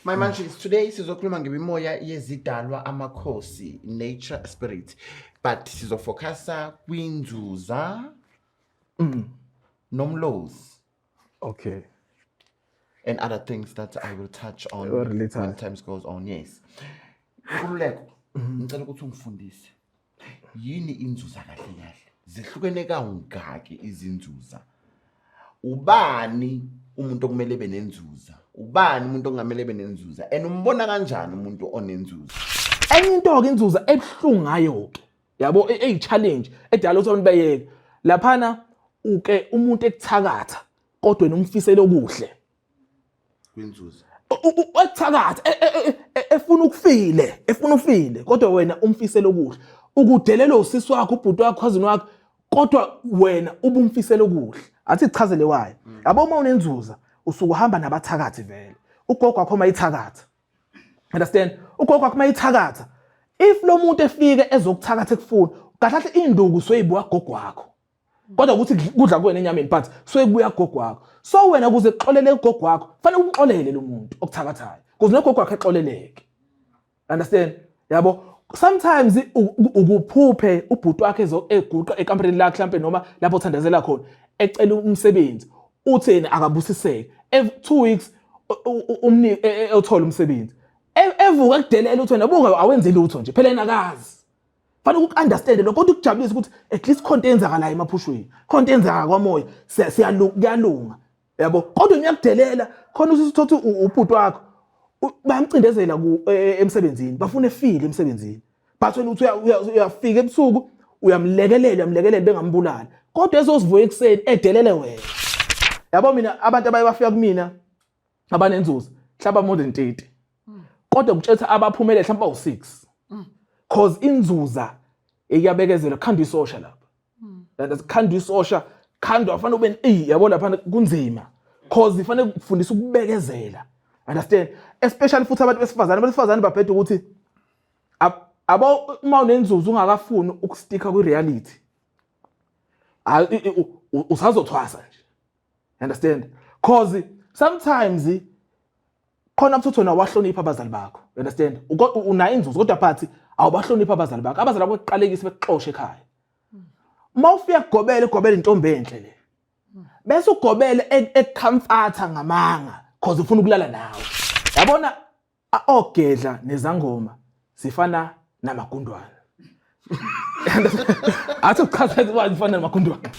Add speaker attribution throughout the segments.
Speaker 1: My Munchies, today sizokhuluma ngemimoya yezidalwa amakhosi, nature spirit, but sizofocasa kwinzuza nomlozi.
Speaker 2: Okay.
Speaker 1: And other things that I will touch on when time goes on. Yes. Kululeko, ngicela ukuthi ungifundise. Yini inzuza kahle kahle? Zihlukene kangaki izinzuza? Ubani umuntu okumele benenzuza? Ubani umuntu ongamele benenzuza? And umbona kanjani umuntu onenzuza?
Speaker 2: Enye into ke inzuza ebhlungu ngayo ke. Yabo challenge edala ukuthi abantu bayeke. Laphana uke umuntu ekuthakatha kodwa nomfiselo okuhle.
Speaker 1: Kwinzuza.
Speaker 2: Ekuthakatha efuna ufile kodwa wena umfiselo okuhle. Ukudelela usisi wakho ubhuti wakho cousin wakho kodwa wena ubumfiselo okuhle. Athi ichazele wayo. Yabo uma unenzuza usuku uhamba nabathakathi vele. Ugogo wakho mayithakatha. Understand? Ugogo wakho mayithakatha. If lo muntu efike ezokuthakatha ekufuna, kahle induku soyibuya gogo wakho. Kodwa ukuthi kudla kuwena enyameni but soyibuya gogo wakho. So wena kuze uxolele ugogo wakho, fanele umxolele lo muntu okuthakathayo. Kuze nogogo wakhe exoleleke. Understand? Yabo sometimes ukuphuphe ubhuti wakhe eguqa ekampani lakhe mhlambe noma lapho uthandazela khona ecela umsebenzi utheni akabusiseke every 2 weeks uthola umsebenzi evuka kudelela uthi wena buka awenze lutho nje phela enakazi fanele ukunderstand lokho kodwa ukujabulisa ukuthi at least khonto enzakala emaphushweni khonto enzakala kwamoya kuyalunga yabo kodwa uyakudelela khona usithotha ubhuti wakho bayamcindezela emsebenzini bafuna efile emsebenzini but wena uthi uyafika ebusuku uyamlekelela bengambulala kodwa ezosivuya ekseni edelele wena yabo mina abantu abaye bafika kumina abanenzuzo mhlaba more than 30 kodwa ukuthetha abaphumele mhlamba u6 cause inzuza eyabekezela khanda isosha lapha and khanda isosha khanda afanele ube yabo lapha kunzima cause ifanele ukufundisa ukubekezela understand especially futhi abantu besifazane babhede ukuthi abo uma unenzuzo ungakafuni ukusticka ku reality usazothwasa nje understand cause sometimes khona mthotho nawahlonipha abazali bakho understand una inzuzo kodwa but awubahlonipha abazali bakho bakho eqalekise bekuxoshe ekhaya mawufika kugobela intombi enhle le bese ugobele ecomforta ngamanga cause ufuna ukulala nawe yabona ogedla nezangoma zifana namagundwane athi ukuchaza ukuthi zifana namagundwane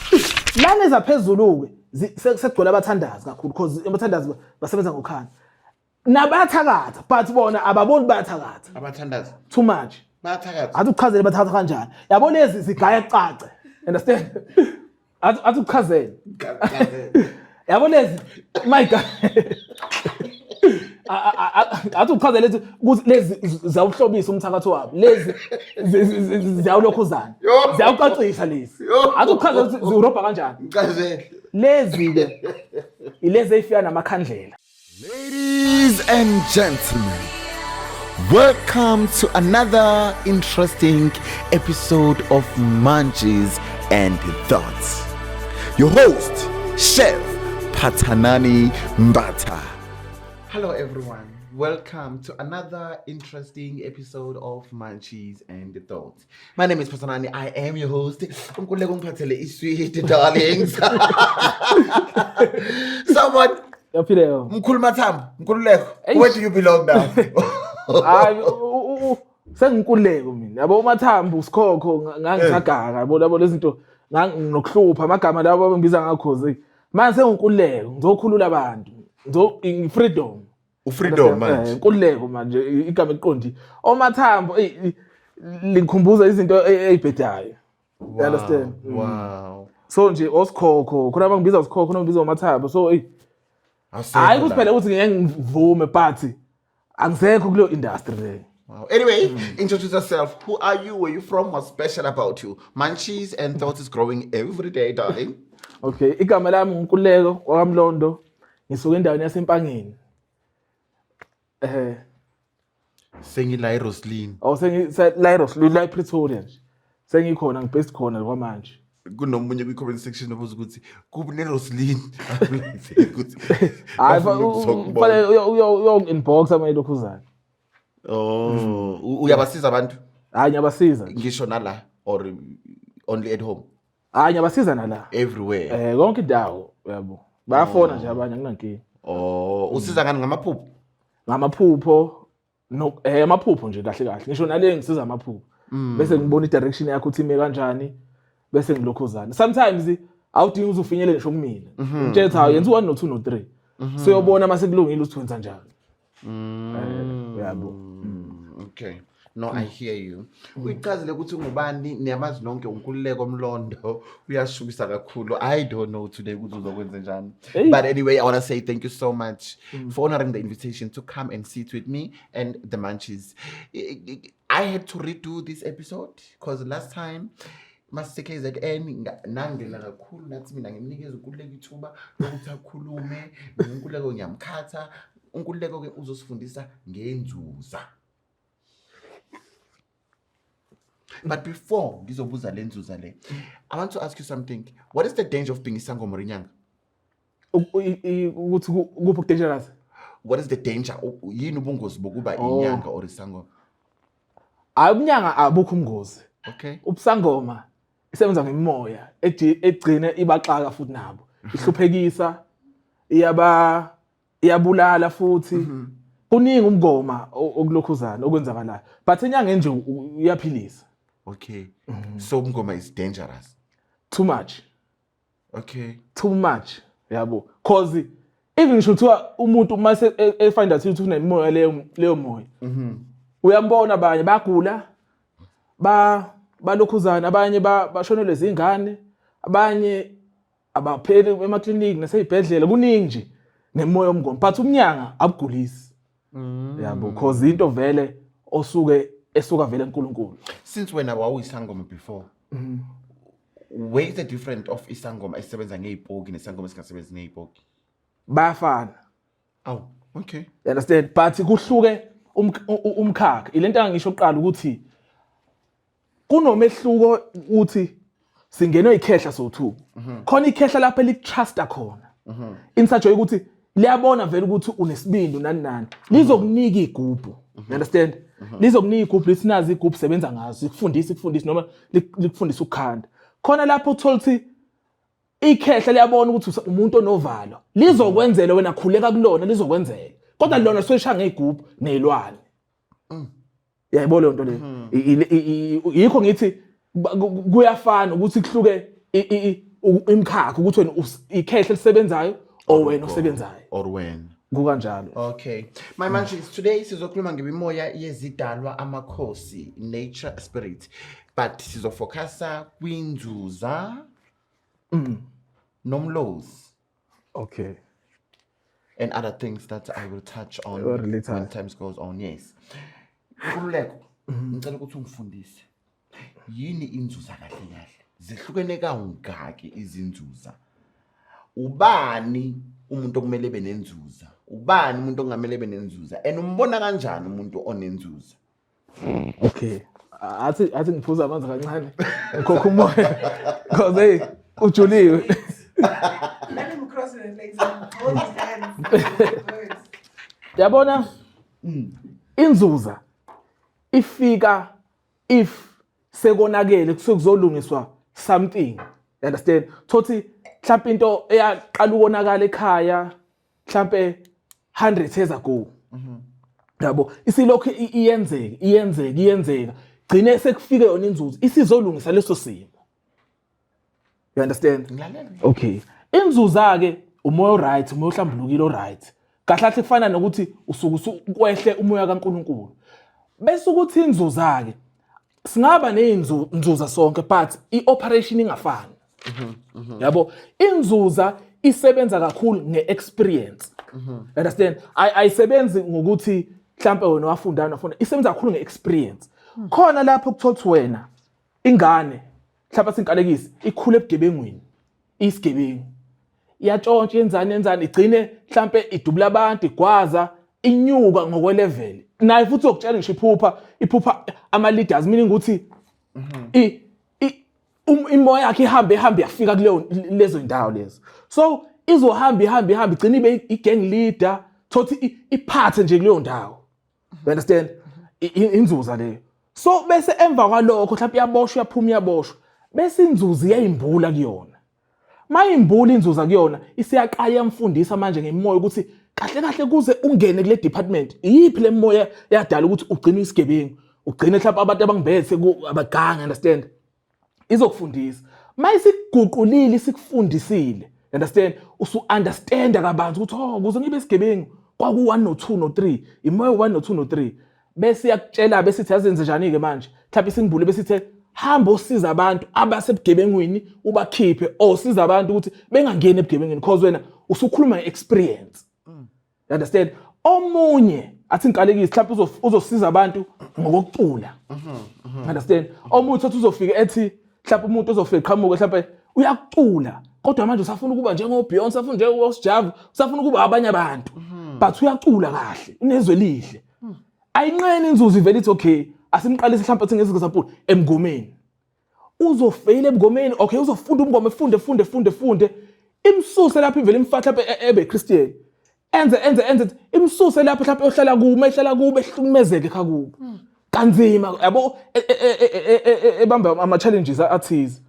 Speaker 2: lana ezaphezulu ke sekugcwele abathandazi kakhulu cause abathandazi basebenza ngokhanda nabathakatha but bona ababoni bayathakatha
Speaker 1: Abathandazi
Speaker 2: too much
Speaker 1: bayathakatha
Speaker 2: athi ukuchazele bathakatha kanjani yabo lezi zigaya ecace understand athi ukuchazele yabo lezi my god athi ukuchazele ukuthi lezi ziyawuhlobisa umthakatho wabo lezi ziyawulokhuzana ziyawuqaqisha lezi athi ukuchazele ukuthi zirobha kanjani
Speaker 1: ngicazele
Speaker 2: lezi ke ilezi efika namakhandlela.
Speaker 1: Ladies and gentlemen, welcome to another interesting episode of Munchies and Thoughts. Your host, Chef Pathanani Mbata. Hello everyone, welcome to another interesting episode of Munchies and Thoughts. My name is Pathanani, I am your host. Sweet darlings. Someone Mkhuluma Thambo, Mkhululeko, where do you belong now?
Speaker 2: Sengikuleko mina. Yabo uMathambo usikhokho ngangisagaga yabo lezinto nginokuhlupha amagama labo abangibiza ngakhoze. Manje sengikuleko, ngizokhulula abantu. Freedom.
Speaker 1: Ufreedom manje.
Speaker 2: Inkululeko manje igama eliqondi. OMathambo lingikhumbuza izinto ezibhedayo. You understand?
Speaker 1: Wow.
Speaker 2: So nje osikhokho, khona abangibiza usikhokho nombiza uMathambo. So hayi kuphela ukuthi ngeke ngivume but angisekho kulo industry le.
Speaker 1: Wow. Anyway, introduce yourself. Who are you? Where you from? What's special about you? Munchies and Thoughts is growing every day, darling.
Speaker 2: Okay, igama lami nguNkululeko kwaMlondo. Ngisuka endaweni yaseMpangeni.
Speaker 1: Sengila Roslyn.
Speaker 2: Sengi la Roslyn la Pretoria nje. Sengikhona ngibest khona kwamanje.
Speaker 1: kunomunye kwi-comment section obuza ukuthi kubi ne-Roslyn ukuthi
Speaker 2: hayi fanele uyo-inbox amayilokhuzana.
Speaker 1: Uyabasiza abantu?
Speaker 2: Hayi ngiyabasiza
Speaker 1: ngisho nala or only at home?
Speaker 2: Hayi ngiyabasiza nala
Speaker 1: everywhere,
Speaker 2: konke indawo yabo bayafona nje abanye akunankinga.
Speaker 1: Usiza ngani ngamaphupho?
Speaker 2: Ngamaphupho amaphupho nje kahle kahle ngisho nale ngisiza amaphupho bese ngibona i-direction yakho ukuthi ime kanjani bese ngilokhuzana. Sometimes awudingi uzufinyelele ngisho kumina ngithetha hawu yenza 1 no 2 no 3 so uyobona mase kulungile ukuthi wenza njani. Yabo.
Speaker 1: Okay, no, I hear you. Uyichazile ukuthi ungubani, niyamazi nonke uNkululeko Mlondo, uyashukisa kakhulu. I don't know today ukuthi uzokwenza njani. But anyway, I want to say thank you so much for honoring the invitation to come and sit with me and the Munchies. I had to redo this episode because last time MasterKZN nangena kakhulu nathi mina ngimnikeza uNkululeko ithuba lokuthi akhulume. uNkululeko ngiyamkhatha. uNkululeko ke uzosifundisa ngenzuza. But before ngizobuza lenzuza le, I want to ask you something. What is the danger of being isangoma rinyanga?
Speaker 2: Ukuthi kuphi dangerous?
Speaker 1: What is the danger? Yini ubungozi bokuba inyanga or isangoma?
Speaker 2: Abunyanga abukho umngozi.
Speaker 1: Okay.
Speaker 2: Ubusangoma isebenza ngemoya egcine ibaxaka futhi nabo. Ihluphekisa, iyabulala futhi. Kuningi umngoma okulokhuzana okwenzakalayo. But inyanga nje uyaphilisa.
Speaker 1: Okay. So umngoma is dangerous.
Speaker 2: Too much.
Speaker 1: Okay.
Speaker 2: Too much. Yabo. Cause even ngisho kuthiwa umuntu mase find out ukuthi unemoya leyo moya. Uyambona abanye bagula balokhuzana, abanye bashonelwe izingane, abanye abapheli emaklinikhi nasezibhedlela, kuningi nje nemoya omngoma. But umnyanga abugulisi. Yabo, cause into vele esuka vele eNkulunkulu.
Speaker 1: Since when awuyisangoma before? Where is the difference of isangoma esebenza ngeipoki nesangoma esingasebenzi ngeipoki?
Speaker 2: Bayafana.
Speaker 1: Oh, okay.
Speaker 2: You understand? But kuhluke umkhakha. Ilento angisho oqala ukuthi kunomehluko ukuthi singenwe ikhehla so2. Khona ikhehla lapha elitrusta khona. Insajo ukuthi liyabona vele ukuthi unesibindi nani lizokunika igubhu. You understand? Lizokunika igubhu lisinazi igubhu sebenza ngazo, ikufundisa noma likufundisa ukukhanda. Khona lapho uthola ukuthi ikhehla liyabona ukuthi umuntu onovalo, lizokwenzela wena khuleka kulona, lizokwenzela. Kodwa lona soyishaya ngegubhu nezilwane. Yayibona le nto le. Yikho ngithi kuyafana ukuthi kuhluke imkhakha ukuthi wena ikhehla lisebenzayo or wena osebenzayo
Speaker 1: or when
Speaker 2: kukanjalo.
Speaker 1: Okay, my Munchies, today sizokhuluma ngemimoya yezidalwa amakhosi, nature spirit, but sizofocasa kwinzuza nomlozi.
Speaker 2: Okay.
Speaker 1: And other things that I will touch on when time goes on. Yes. Nkululeko, ngicela ukuthi ungifundise. Yini inzuza kahle kahle? Zihlukene kangaki izinzuza? Ubani umuntu okumele benenzuza? Ubani umuntu ongamele benenzuza? And umbona kanjani umuntu onenzuza?
Speaker 2: Okay. Athi ngiphuza amanzi kancane. Ngikhokha umoya. Because hey, ujuliwe.
Speaker 3: Let him cross his legs and hold his hands.
Speaker 2: Yabona? Inzuza ifika if sekonakele kusukuzolungiswa something. You understand? Thothi mhlawumbe into eyaqala ukonakala ekhaya mhlawumbe 100 years ago. Yabo, isilokho iyenzeka. Gcine sekufike yona inzuzo isizolungisa leso simo. You understand? Okay. Inzuza ke umoya right, umoya ohlambulukile right. Kahlahle kufana nokuthi usuku ukwehle umoya kaNkuluNkulu. Bese ukuthi inzuza ke singaba nezinzuza sonke but ioperation ingafani. Yabo, inzuza isebenza kakhulu ngeexperience. Understand? Ayisebenzi ngokuthi mhlambe wena wafunda isebenza kakhulu ngeexperience. Khona lapho kuthothi wena ingane mhlawumbe sinkalekisi ikhule ebugebengwini, isigebengu. Iyatshontsha yenzani igcine mhlambe idubula abantu igwaza inyuka ngokwelevel. Naye futhi ukutshela ngisho iphupha ama leaders meaning ukuthi imoya yakhe ihambe yafika lezo indawo lezo. So izohamba igcina ibe i-gang leader thothi iphathe nje kuleyo ndawo. You understand? Inzuza leyo. So bese emva kwalokho mhlawumbe iyaboshwa iyaboshwa bese inzuzi iyayimbula kuyona. Mayimbula inzuza kuyona isiyaqala yamfundisa manje ngemoya ukuthi kahle kuze ungene kule department yipi le moya yadala ukuthi ugcine isigebengu ugcine mhlawumbe abantu abangibethe abaganga. Understand? Izokufundisa mayisiguqulile sikufundisile. Understand? Usu understand kabanzi ukuthi kuze ngibe isigebengu kwaku 1 no 2 no 3 imoya 1 no 2 no 3 bese yakutshela bese sithi azenze njani ke manje mhlawumbe singimbule bese sithi hamba osiza abantu abasebugebengwini ubakhiphe osiza abantu ukuthi bengangeni ebugebengwini because wena usukhuluma ngeexperience. You understand? Omunye athi inkalekisi mhlawumbe uzosiza abantu ngokucula. Understand? Omunye uthi uzofika ethi mhlawumbe umuntu uzofika qhamuke mhlawumbe uyakucula kodwa manje usafuna ukuba njengo Beyonce usafuna njengo Sjava usafuna ukuba abanye abantu but uyacula kahle unezwe lihle. Ayinqeni inzuzo ivela ithi okay asimqalise mhlawumbe athi ngeziexample emngomeni uzofeyila emngomeni okay uzofunda umngoma funde imsuse lapha ivela imfahla lapha ebe Christian enze imsuse lapha mhlawumbe ohlala kume ehlala kube ehlukumezeke kakubi kanzima yabo ebamba ama challenges athize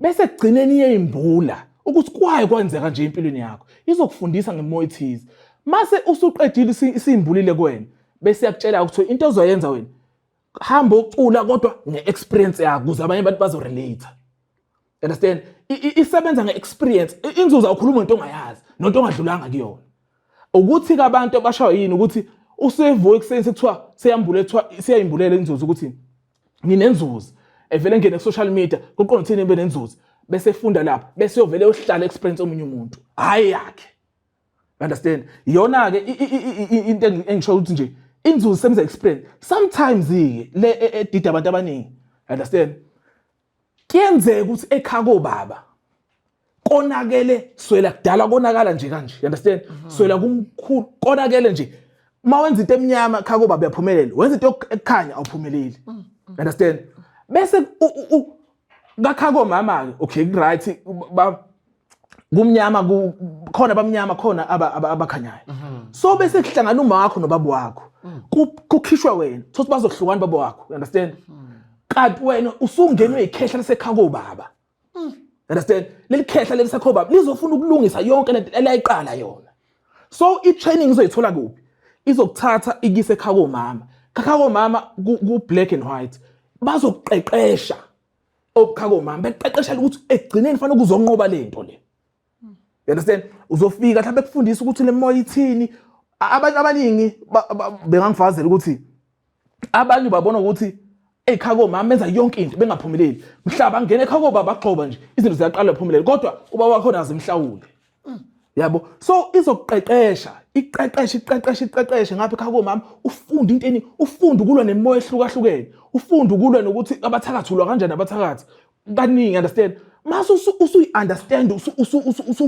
Speaker 2: bese kugcineni yeyimbula ukuthi kwaye kwenzeka nje empilweni yakho izokufundisa ngemoya ethize mase usuqedile isimbulile kuwena bese yakutshela ukuthi into ozoyenza wena hamba ucula kodwa ngeexperience yakho ukuze abanye abantu bazorelate. Understand? Isebenza ngeexperience inzuza ukhuluma into ongayazi nonto ongadlulanga kuyona ukuthi ke abantu abashayo yini ukuthi usevuka ekuseni sekuthiwa siyayimbulela inzuzo ukuthi nginenzuzo evele ngene ku social media kuqonda thina ibe nenzuzo bese efunda lapha bese uyovele uhlala experience omunye umuntu hayi yakhe. Understand? Yona ke into engisho ukuthi nje inzuzo isebenza experience sometimes le edida abantu abaningi. Understand? Kuyenzeka ukuthi ekhako baba konakele swela kudala konakala nje kanje. Understand? Swela kumkhulu konakele nje mawenza into emnyama ekhako baba yaphumelela wenza into ekukhanya awuphumeleli. Understand? Bese kakhako mama ke okay right kumnyama khona bamnyama khona abakhanyayo. So bese kuhlangana uma wakho nobaba wakho kukhishwa wena thothi bazohlukana baba wakho. Understand? Kanti wena usungenwe ikhehla lesekhako baba. Understand? Leli khehla lesekhako baba lizofuna ukulungisa yonke lento elayiqala yona. So i-training izoyithola kuphi? Izokuthatha ikise ekhako mama. Kakhako mama ku black and white bazokuqeqesha obukhako mama beqeqesha ukuthi egcineni fanele kuzonqoba lento le. You understand? Uzofika mhlawumbe ekufundisa ukuthi le moya ithini abantu abaningi bengangifazela ukuthi abanye babona ukuthi ekhako mama benza yonke into bengaphumeleli mhlaba angene ekhako baba axoba nje izinto ziyaqala uphumelele kodwa uba wakho nazo imhlawule. Yabo so izokuqeqesha iqeqeshe ngapha ekhako mama ufunda into eni ufunda ukulwa nemoya ehlukahlukene ufunda ukulwa nokuthi abathakathulwa kanjani abathakathi kaningi. Understand? Mase usuyi-understand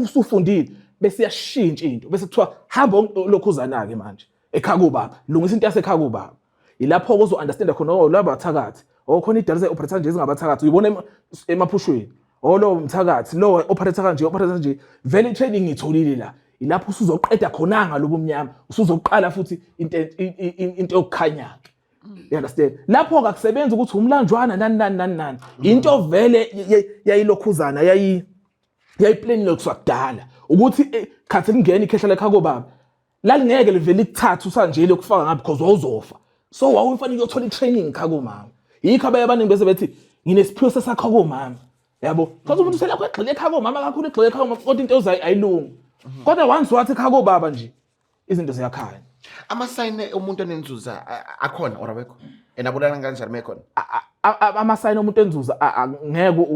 Speaker 2: usufundile bese iyashintsha into bese kuthiwa hamba lokhuzana ke manje ekhako baba lungisa into yasekhako baba ilapho uzo-understand khona laba bathakathi khona idalisa operator nje ezingabathakathi uyibona emaphushweni lo mthakathi lo operator kanje vele training ngitholile la ilapho usuzoqeda khona ngalobo mnyama usuzoqala futhi into yokukhanya. You understand? Lapho akakusebenza ukuthi umlanjwana nani into vele yayilokhuzana yayiplanile kusakudala ukuthi khathi lingena ikhehla lekhako baba lalingeke livele ikuthatha usanje lokufaka ngapi because wawuzofa. So wawufanele uyothola i-training khako mama yikho abaye abaningi bese bethi nginesiphiwo sesakhako mama. Yabo because umuntu selakho egxile ekhako mama kakhulu egxile ekhako mama kodwa into ayilungi kodwa once wathi ekhako baba nje izinto ziyakhanya.
Speaker 1: Amasayini umuntu onenzuza akhona or abekho enabulana kanjani mekhona?
Speaker 2: Amasayini omuntu enzuza ngeke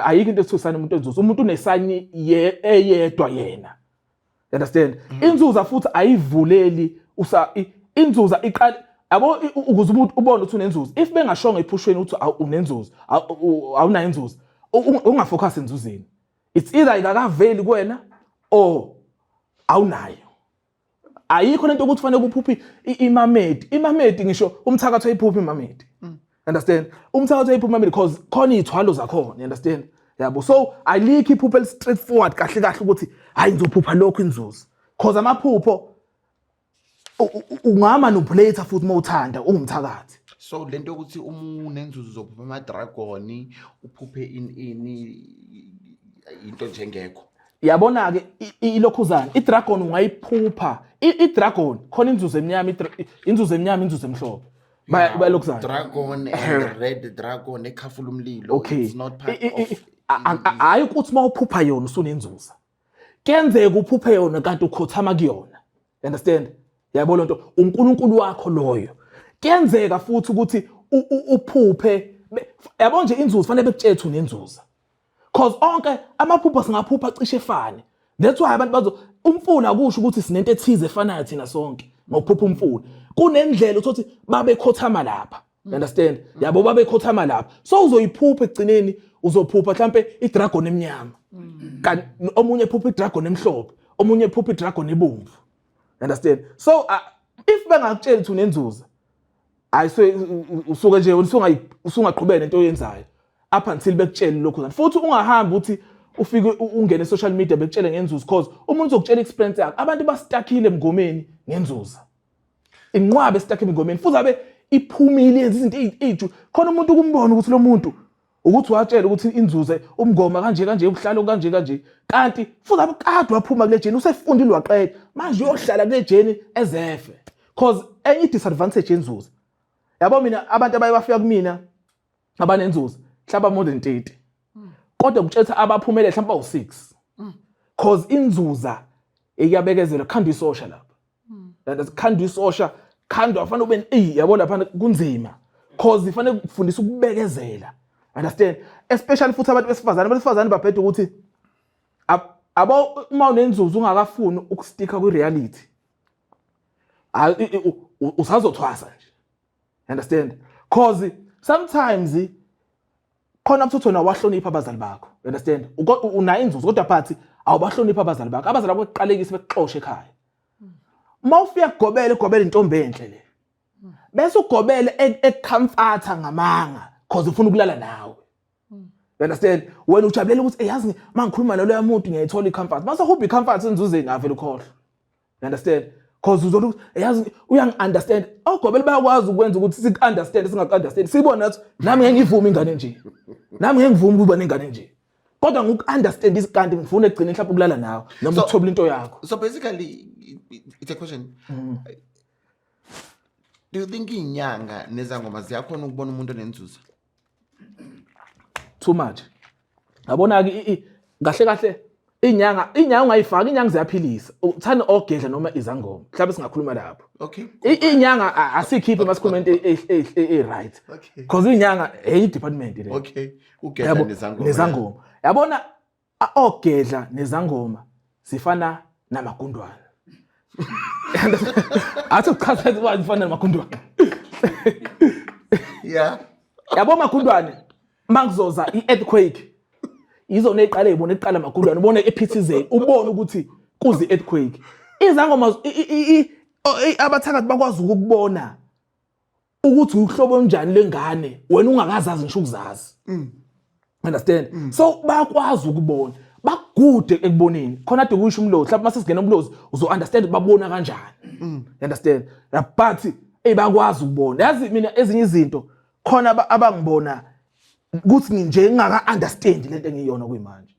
Speaker 2: ayikho into esithusana umuntu enzuza umuntu unesayini eyedwa yena. Understand? Inzuza futhi ayivuleli inzuza iqala yabo ukuze umuntu ubone ukuthi unenzuza if bengashonga ephushweni ukuthi unenzuza awunayo inzuza ungafocus enzuzeni it's either ikakaveli kuwena or awunayo. Ayikho lento ukuthi kufanele kuphuphi imamedi ngisho umthakatho ayiphuphi imamedi. Understand? Umthakathi uyayiphuma because khona izithwalo zakhona, you understand? Yabo. So alikho iphupho straightforward kahle kahle ukuthi hayi ngizophupha lokho inzuzo. Because amaphupho ungamanipulate futhi mawuthanda ungumthakathi.
Speaker 1: So lento ukuthi unenzuzo zophupha ama-dragon uphuphe into njengekho.
Speaker 2: Yabona ke ilokhuzana idragon ungayiphupha idragon khona inzuzo emnyama inzuzo emnyama inzuzo emhlophe bayalokhuzana
Speaker 1: dragon and red dragon ekhafula umlilo.
Speaker 2: Okay.
Speaker 1: It's not part of
Speaker 2: hayi ukuthi mawuphupha yona usunenzuzo kuyenzeka uphuphe yona kanti ukhothama kuyona, understand? Yabo lonto uNkulunkulu wakho loyo kuyenzeka futhi ukuthi uphuphe yabo nje inzuzo fanele bekutshela unenzuzo. Cause onke amaphupho singaphupha cishe efane. That's why abantu bazo umfula kusho ukuthi sinento ethize efanayo thina sonke ngokuphupha umfula. Kunendlela ukuthi babe khothama lapha. Understand? Yabo babe khothama lapha. So uzoyiphupha egcineni uzophupha mhlambe idragon emnyama. Kanti omunye ephupha idragon emhlophe, omunye ephupha idragon ebomvu. Understand? So if bengakutshela ukuthi unenzuzo ayiswe usuke nje usungaqhubeka nento oyenzayo. Up until bekutshela lokho futhi ungahambi uthi ufike ungene social media bekutshela ngenzuzo because umuntu uzokutshela experience yakhe abantu bastakile emngomeni ngenzuzo inqwabe stuck emngomeni futhi abe iphumile yenza izinto eziju khona umuntu ukumbona ukuthi lo muntu ukuthi watshela ukuthi inzuzo umngoma kanje ubuhlalo kanje kanti futhi abukade waphuma kule jeni usefundile waqeda manje uyohlala kule jeni ezefe because enye disadvantage yenzuzo yabo mina abantu abayafika kumina abanenzuzo hlaba more than 30 kodwa ngitshela abaphumelele mhlawumbe u6 cause inzuza eyabekezela khanda isosha lapha that khanda isosha khanda afana ube yabo lapha kunzima cause ifanele ukufundisa ukubekezela, understand? Especially futhi abantu besifazane babhede ukuthi abo uma unenzuzo ungakafuni ukusticka ku reality usazothwasa nje, understand? Cause sometimes khona mthutho na wahlonipha abazali bakho, understand? Una inzuzo kodwa phathi awubahlonipha abazali bakho. Abazali bakho beqalekise bekuxoshe ekhaya. Mawufika kugobela intombi enhle le. Bese ugobele ecomforta ngamanga cause ufuna ukulala nawe. Understand? Wena ujabulela ukuthi yazi mangikhuluma nalo muntu ngiyayithola icomfort. Mase hope icomfort inzuzeni avela ukhohlwa. Understand? Cause uzolu yazi uyang-understand. Ogobele bayakwazi ukwenza ukuthi siku-understand singaku-understand. Sibona nathi nami ngeke ngivuma ingane nje. Nami ngeke ngivuma ukuba nengane nje. Kodwa ngoku-understand isikanti ngifuna egcine mhlawumbe ukulala nawe noma ukuthobela into yakho.
Speaker 1: So basically it's a question. Do you think inyanga nezangoma ziyakhona ukubona umuntu onenzuzo?
Speaker 2: Too much. Yabona ke kahle inyanga ungayifaka, inyanga ziyaphilisa. Uthanda ogedla noma izangoma. Mhlawumbe singakhuluma lapho.
Speaker 1: Okay.
Speaker 2: Inyanga asikhiphe masikhuluma into right.
Speaker 1: Okay.
Speaker 2: Because inyanga department le.
Speaker 1: Okay. Ugedla
Speaker 2: nezangoma. Yabona ogedla nezangoma zifana namagundwane. Athi uchaza ukuthi zifana namagundwane.
Speaker 1: Yeah.
Speaker 2: Yabo magundwane mangizoza i-earthquake izona eqala ibona eqala magundwane ubone ephithizela ubone ukuthi kuzi earthquake. Izangoma abathakathi bakwazi ukubona ukuthi uhlobo onjani lengane wena ungakazazi ngisho ukuzazi. Understand? So bayakwazi ukubona bakude ekuboneni khona ade kusho umlozi mhlawumbe mase singena umlozi uzo understand babona kanjani. Understand? But bayakwazi ukubona. Yazi mina ezinye izinto khona abangibona ukuthi nje ngingaka understand lento engiyona kuyimanje.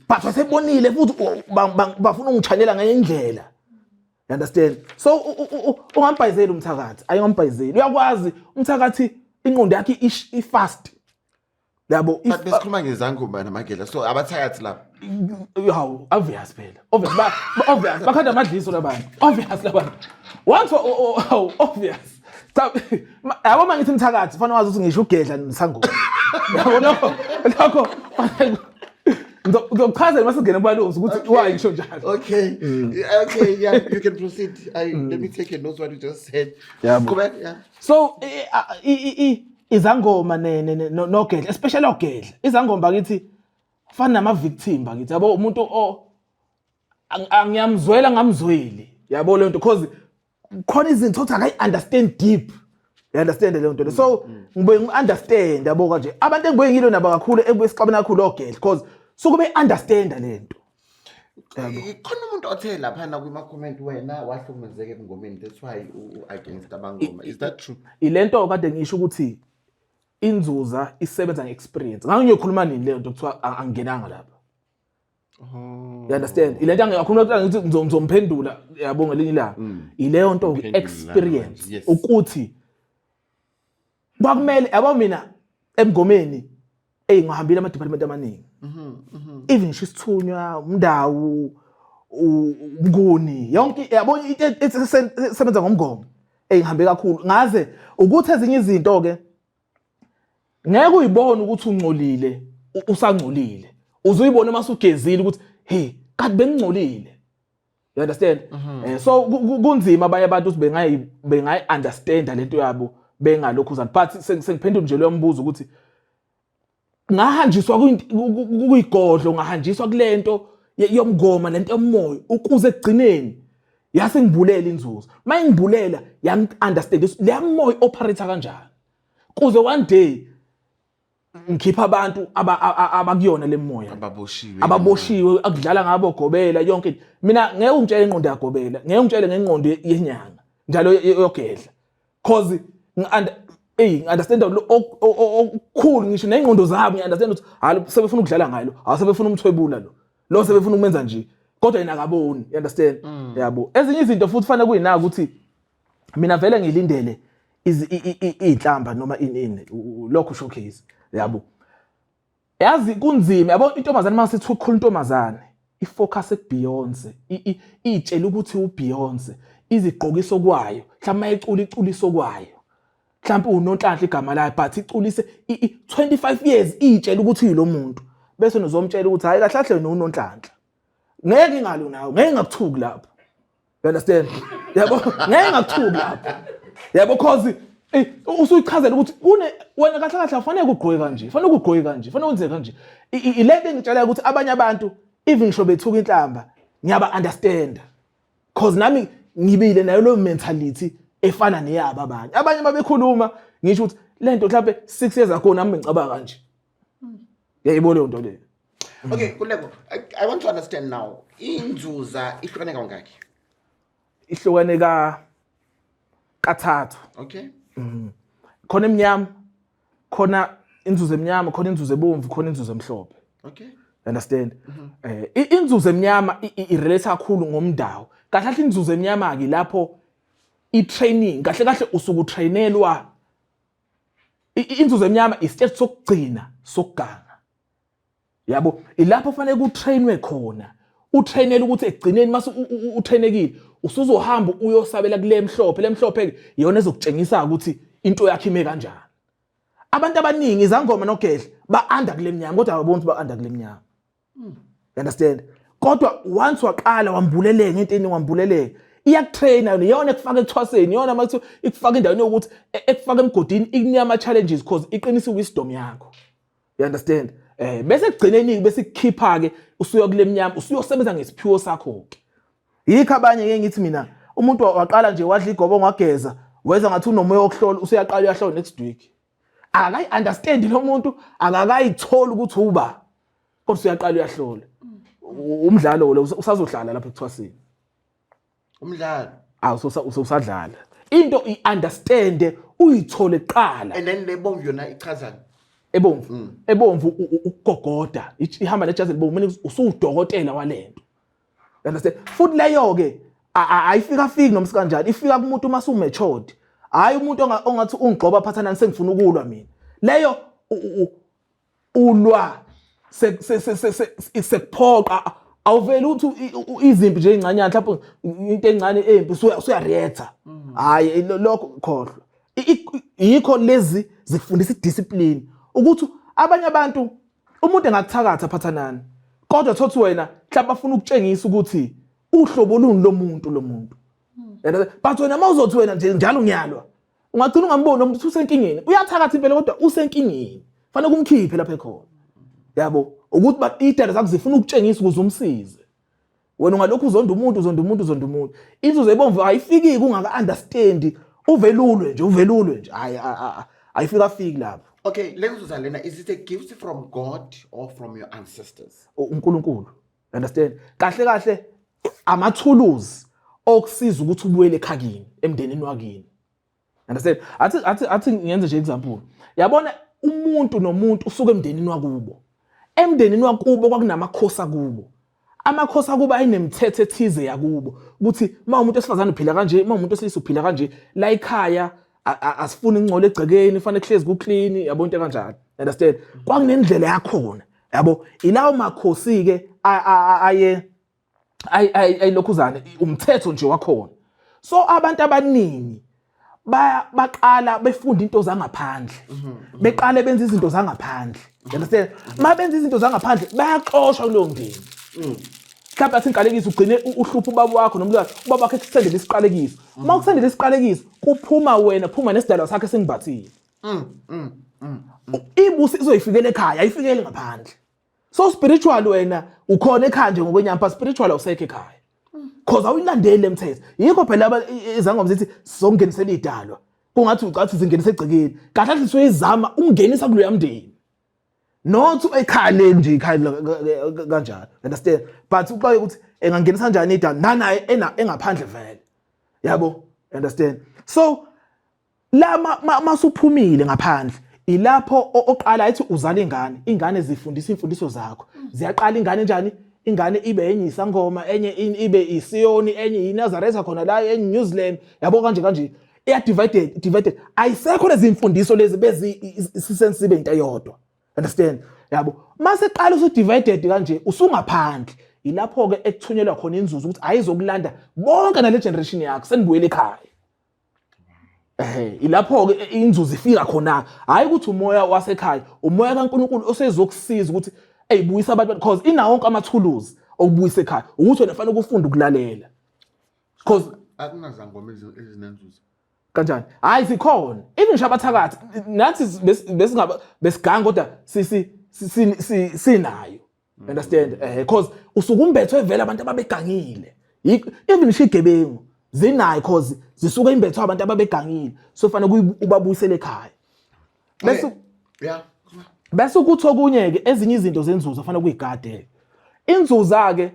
Speaker 2: But wasebonile futhi bafuna ungichanela ngendlela. You understand? So ungampayizeli umthakathi, ayingampayizeli. Uyakwazi umthakathi inqondo yakhe ifast. Yabo
Speaker 1: but besikhuluma ngezangoma namagedla so abathakathi lapha.
Speaker 2: How obvious phela. Obvious bakhanda amadliso labantu. Obvious labantu. Once obvious. Yabo mangithi umthakathi fanele wazi ukuthi ngisho ugedla nesangoma. Yabo lokho ngizokuchazela mase ngene kubalozi ukuthi why ngisho njalo.
Speaker 1: Okay. Okay, yeah, you can proceed. Let me take a note what you just said.
Speaker 2: Go
Speaker 1: back, yeah.
Speaker 2: So izangoma nogedla, especially ogedla. Izangoma bakithi fana nama victim bakithi. Yabo umuntu angiyamzwela ngamzweli. Yabo lento because khona izinto othi akayi understand deep. You understand leyo nto le. So ngibe ngi-understand yabo kanje abantu engibuye ngilo nabo kakhulu ekubesixabana kakhulu ogedla because sukube understand lento.
Speaker 1: Khona umuntu othe lapha na kuma comment wena wahlukumezeke engomeni that's why against abangoma. Is that true?
Speaker 2: Ilento kade ngisho ukuthi inzuza isebenza ngeexperience. Ngake ngiyokhuluma nini leyo nto kuthiwa angingenanga lapha. You understand? Ilento angiyakhuluma ukuthi ngizomphendula yabo ngelinye ilanga. Ileyo nto experience ukuthi kwakumele yabo mina emgomeni ngihambile ama department amaningi. Even shisithunywa umndawu umnguni yonke yabo into esebenza ngomgomo ngihambe kakhulu ngaze ukuthi ezinye izinto ke ngeke uyibone ukuthi ungcolile usangcolile uzuyibona mase ugezile ukuthi hey kade bengingcolile. You understand? So kunzima abanye abantu ukuthi bengayi understand lento yabo bengalokhu uzana but sengiphendula nje leyo mbuzo ukuthi ngahanjiswa kuyigodlo ngahanjiswa kulento yomngoma lento yomoya ukuze egcineni yase ngibulela inzuzo mayingibulela yang understand le moya operator kanjani kuze one day ngikhipha abantu abakuyona le moya ababoshiwe akudlala ngabo gobela yonke mina ngeke ungitshele ingqondo yagobela ngeke ungitshele ngengqondo yenyanga njalo yogedla cause understand cool ngisho nengqondo zabo ngiunderstand ukuthi hayi sebefuna ukudlala ngalo awusebefuna umthwebula lo sebefuna ukumenza nje kodwa yena akaboni. You understand? Yabo ezinye izinto futhi fanele kuyinaka ukuthi mina vele ngilindele izinhlamba noma inini lokho showcase yabo yazi kunzima yabo intombazane mase sithi ukukhuluma intombazane ifocus eBeyonce itshela ukuthi uBeyonce izigqokiso kwayo mhlawumbe iculiso kwayo mhlawumbe uNonhlanhla igama layo but iculise 25 years itshela ukuthi yilo muntu bese nizomtshela ukuthi hayi kahle kahle noNonhlanhla ngeke ngalo nawe ngeke ngakuthuki lapho. You understand? Yabo ngeke ngakuthuki lapho yabo cause usuyichazela ukuthi wena kahle kahle afanele ukugqoke kanje fanele ukugqoke kanje fanele wenze kanje ilento engitshela ukuthi abanye abantu even ngisho bethuka inhlamba ngiyaba understand cause nami ngibile nayo lo mentality efana neyabo abanye mabekhuluma ngisho ukuthi lento mhlawumbe 6 years ago nami ngicabanga kanje yayibona leyo nto leyo.
Speaker 1: Okay, Kuleko, I want to understand now. Inzuza ihlukane kangaki?
Speaker 2: Ihlukane kathathu.
Speaker 1: Okay.
Speaker 2: Khona emnyama, khona inzuza emnyama, khona inzuza ebomvu, khona inzuza emhlophe.
Speaker 1: Okay.
Speaker 2: Understand? Inzuza emnyama irelate kakhulu ngomndawo. Kahle kahle inzuza emnyama ke lapho i-training, kahle kahle usuku trainelwa. Inzuza emnyama istage sokugcina sokuganga. Yabo ilapho fanele kutrainwe khona utrainele ukuthi egcineni mase utrainekile usuzohamba uyosabela kule emhlophe le mhlophe iyona ezokutshengisa ukuthi into yakhe ime kanjani. Abantu abaningi izangoma nogedla ba-under kule mnyama kodwa ababoni ba-under kule mnyama. You understand? Kodwa once waqala wambuleleka into eningi wambuleleka iyakutraina iyona ekufaka ethwaseni iyona mase ikufaka endaweni yokuthi ekufaka emgodini ikunyama challenges because iqinisa wisdom yakho. You understand? Bese kugcineni bese kukhipha ke usuya kule mnyama usuyosebenza ngesiphiwo sakho ke. Yikho abanye ke ngithi mina umuntu waqala nje wadla igobo ngageza weza ngathi unomoya wokuhlola usuyaqala uyahlola next week. Akayi understand lo muntu akakayithola ukuthi uba kodwa usuyaqala uyahlola. Umdlalo lo usazohlala lapha ekuthwasini.
Speaker 1: Umdlalo
Speaker 2: usadlala. Into i-understand uyithole eqala.
Speaker 1: And then le bomb yona ichazana.
Speaker 2: Ebomvu ukugogoda ihamba nejazi libomvu mina usudokotela walento. Understand? Futhi leyo ke ayifika nomsi kanjani ifika kumuntu mase umatured. Hayi umuntu ongathi ungigqoba phathana sengifuna ukulwa mina. Leyo ulwa sekuphoqa awuveli uthi izimpi nje ezincane mhlawumbe into encane empi usuyaretha. Hayi lokho khohlwa. Yikho lezi zifundisa idiscipline ukuthi abanye abantu umuntu engakuthakatha phathanani kodwa thothi wena mhlawumbe afuna ukutshengisa ukuthi uhlobo luni lo muntu but wena mawuzothi wena nje njalo ngiyalwa ungagcina ungamboni umuntu usenkingeni uyathakatha impela kodwa usenkingeni fanele kumkhiphe lapha ekhona yabo ukuthi ba idala zakho zifuna ukutshengisa ukuze umsize wena ungalokhu uzonda umuntu inzuzo ebomvu ayifiki ungaka understand uvelulwe nje ayifika lapho.
Speaker 1: Okay, lenzuza lena, is it a gift from God or from your ancestors?
Speaker 2: uNkulunkulu, understand? Kahle amathuluzi okusiza ukuthi ubuyele ekhakini emndenini wakini. Understand? Athi ngiyenze nje example. Yabona umuntu nomuntu usuka emndenini wakubo. Emndenini wakubo kwakunamakhosi akubo. Amakhosi akuba ayinemithetho ethize yakubo ukuthi umuntu esifazane uphila kanje, umuntu esilisa uphila kanje, la ekhaya asifuna ingcolo egcekeni, fanele kuhlezi ku clean, yabo into kanjalo. Understand? Kwakunendlela yakhona. Yabo ilawo makhosi ke ayilokhuzana umthetho nje wakhona. So abantu abaningi baqala befunda into zangaphandle. Beqale benza izinto zangaphandle. Understand? Mabenza izinto zangaphandle bayaxoshwa kulowo mndeni. Mhlawumbe athi inqalekiso ugcine uhlupha ubaba wakho nomlalo ubaba wakhe ekusendele isiqalekiso. Uma ukusendele isiqalekiso kuphuma wena, phuma nesidalwa sakhe sengibathile. Ibusi izoyifikela ekhaya, ayifikele ngaphandle. So spiritual wena ukhona ekhaya nje ngokwenyama, spiritual awusekho ekhaya. Because awuyilandeli lemithetho. Yikho phela izangoma zithi sizongenisela idalwa. Kungathi ucathi zingenisa egcekeni. Kahle kahle soyizama ungenisa kulo mndeni. Not ekhaya nje ikhaya kanjalo. Understand? But uqale ukuthi engangenisa kanjani idalwa nanaye engaphandle vele. Yabo? Understand? So la masuphumile ngaphandle ilapho oqala ethi uzala ingane zifundisa imfundiso zakho. Ziyaqala ingane njani? Ingane ibe enye isangoma, enye ibe iSiyoni, enye iNazaretha khona la, enye New Zealand. Yabo kanje. Divided. Ayisekho lezi imfundiso lezi bezi sisensibe into eyodwa. Understand? Yabo. Mase qala usudivided kanje usungaphandle. Ilapho ke ekuthunyelwa khona inzuzo ukuthi ayizokulanda bonke nale generation yakho senibuyele ekhaya. Ilapho ke inzuzo ifika khona. Hayi ukuthi umoya wasekhaya, umoya kaNkulunkulu osezokusiza ukuthi eyibuyisa abantu because inawo wonke amathuluzi okubuyisa ekhaya. Ukuthi wena fanele ukufunda ukulalela. Because
Speaker 1: akunazangoma ezinenzuzo.
Speaker 2: Kanjani? Hayi sikhona. Even shabathakathi nathi besiganga kodwa sinayo. Understand? Because usukumbethwe vele abantu ababegangile. Even shigebengu zinayo because zisuka imbethwe abantu ababegangile. So fanele ubabuyisele ekhaya. Bese ukuthi okunye ke ezinye izinto zenzuzo fanele kuyigade. Inzuza ke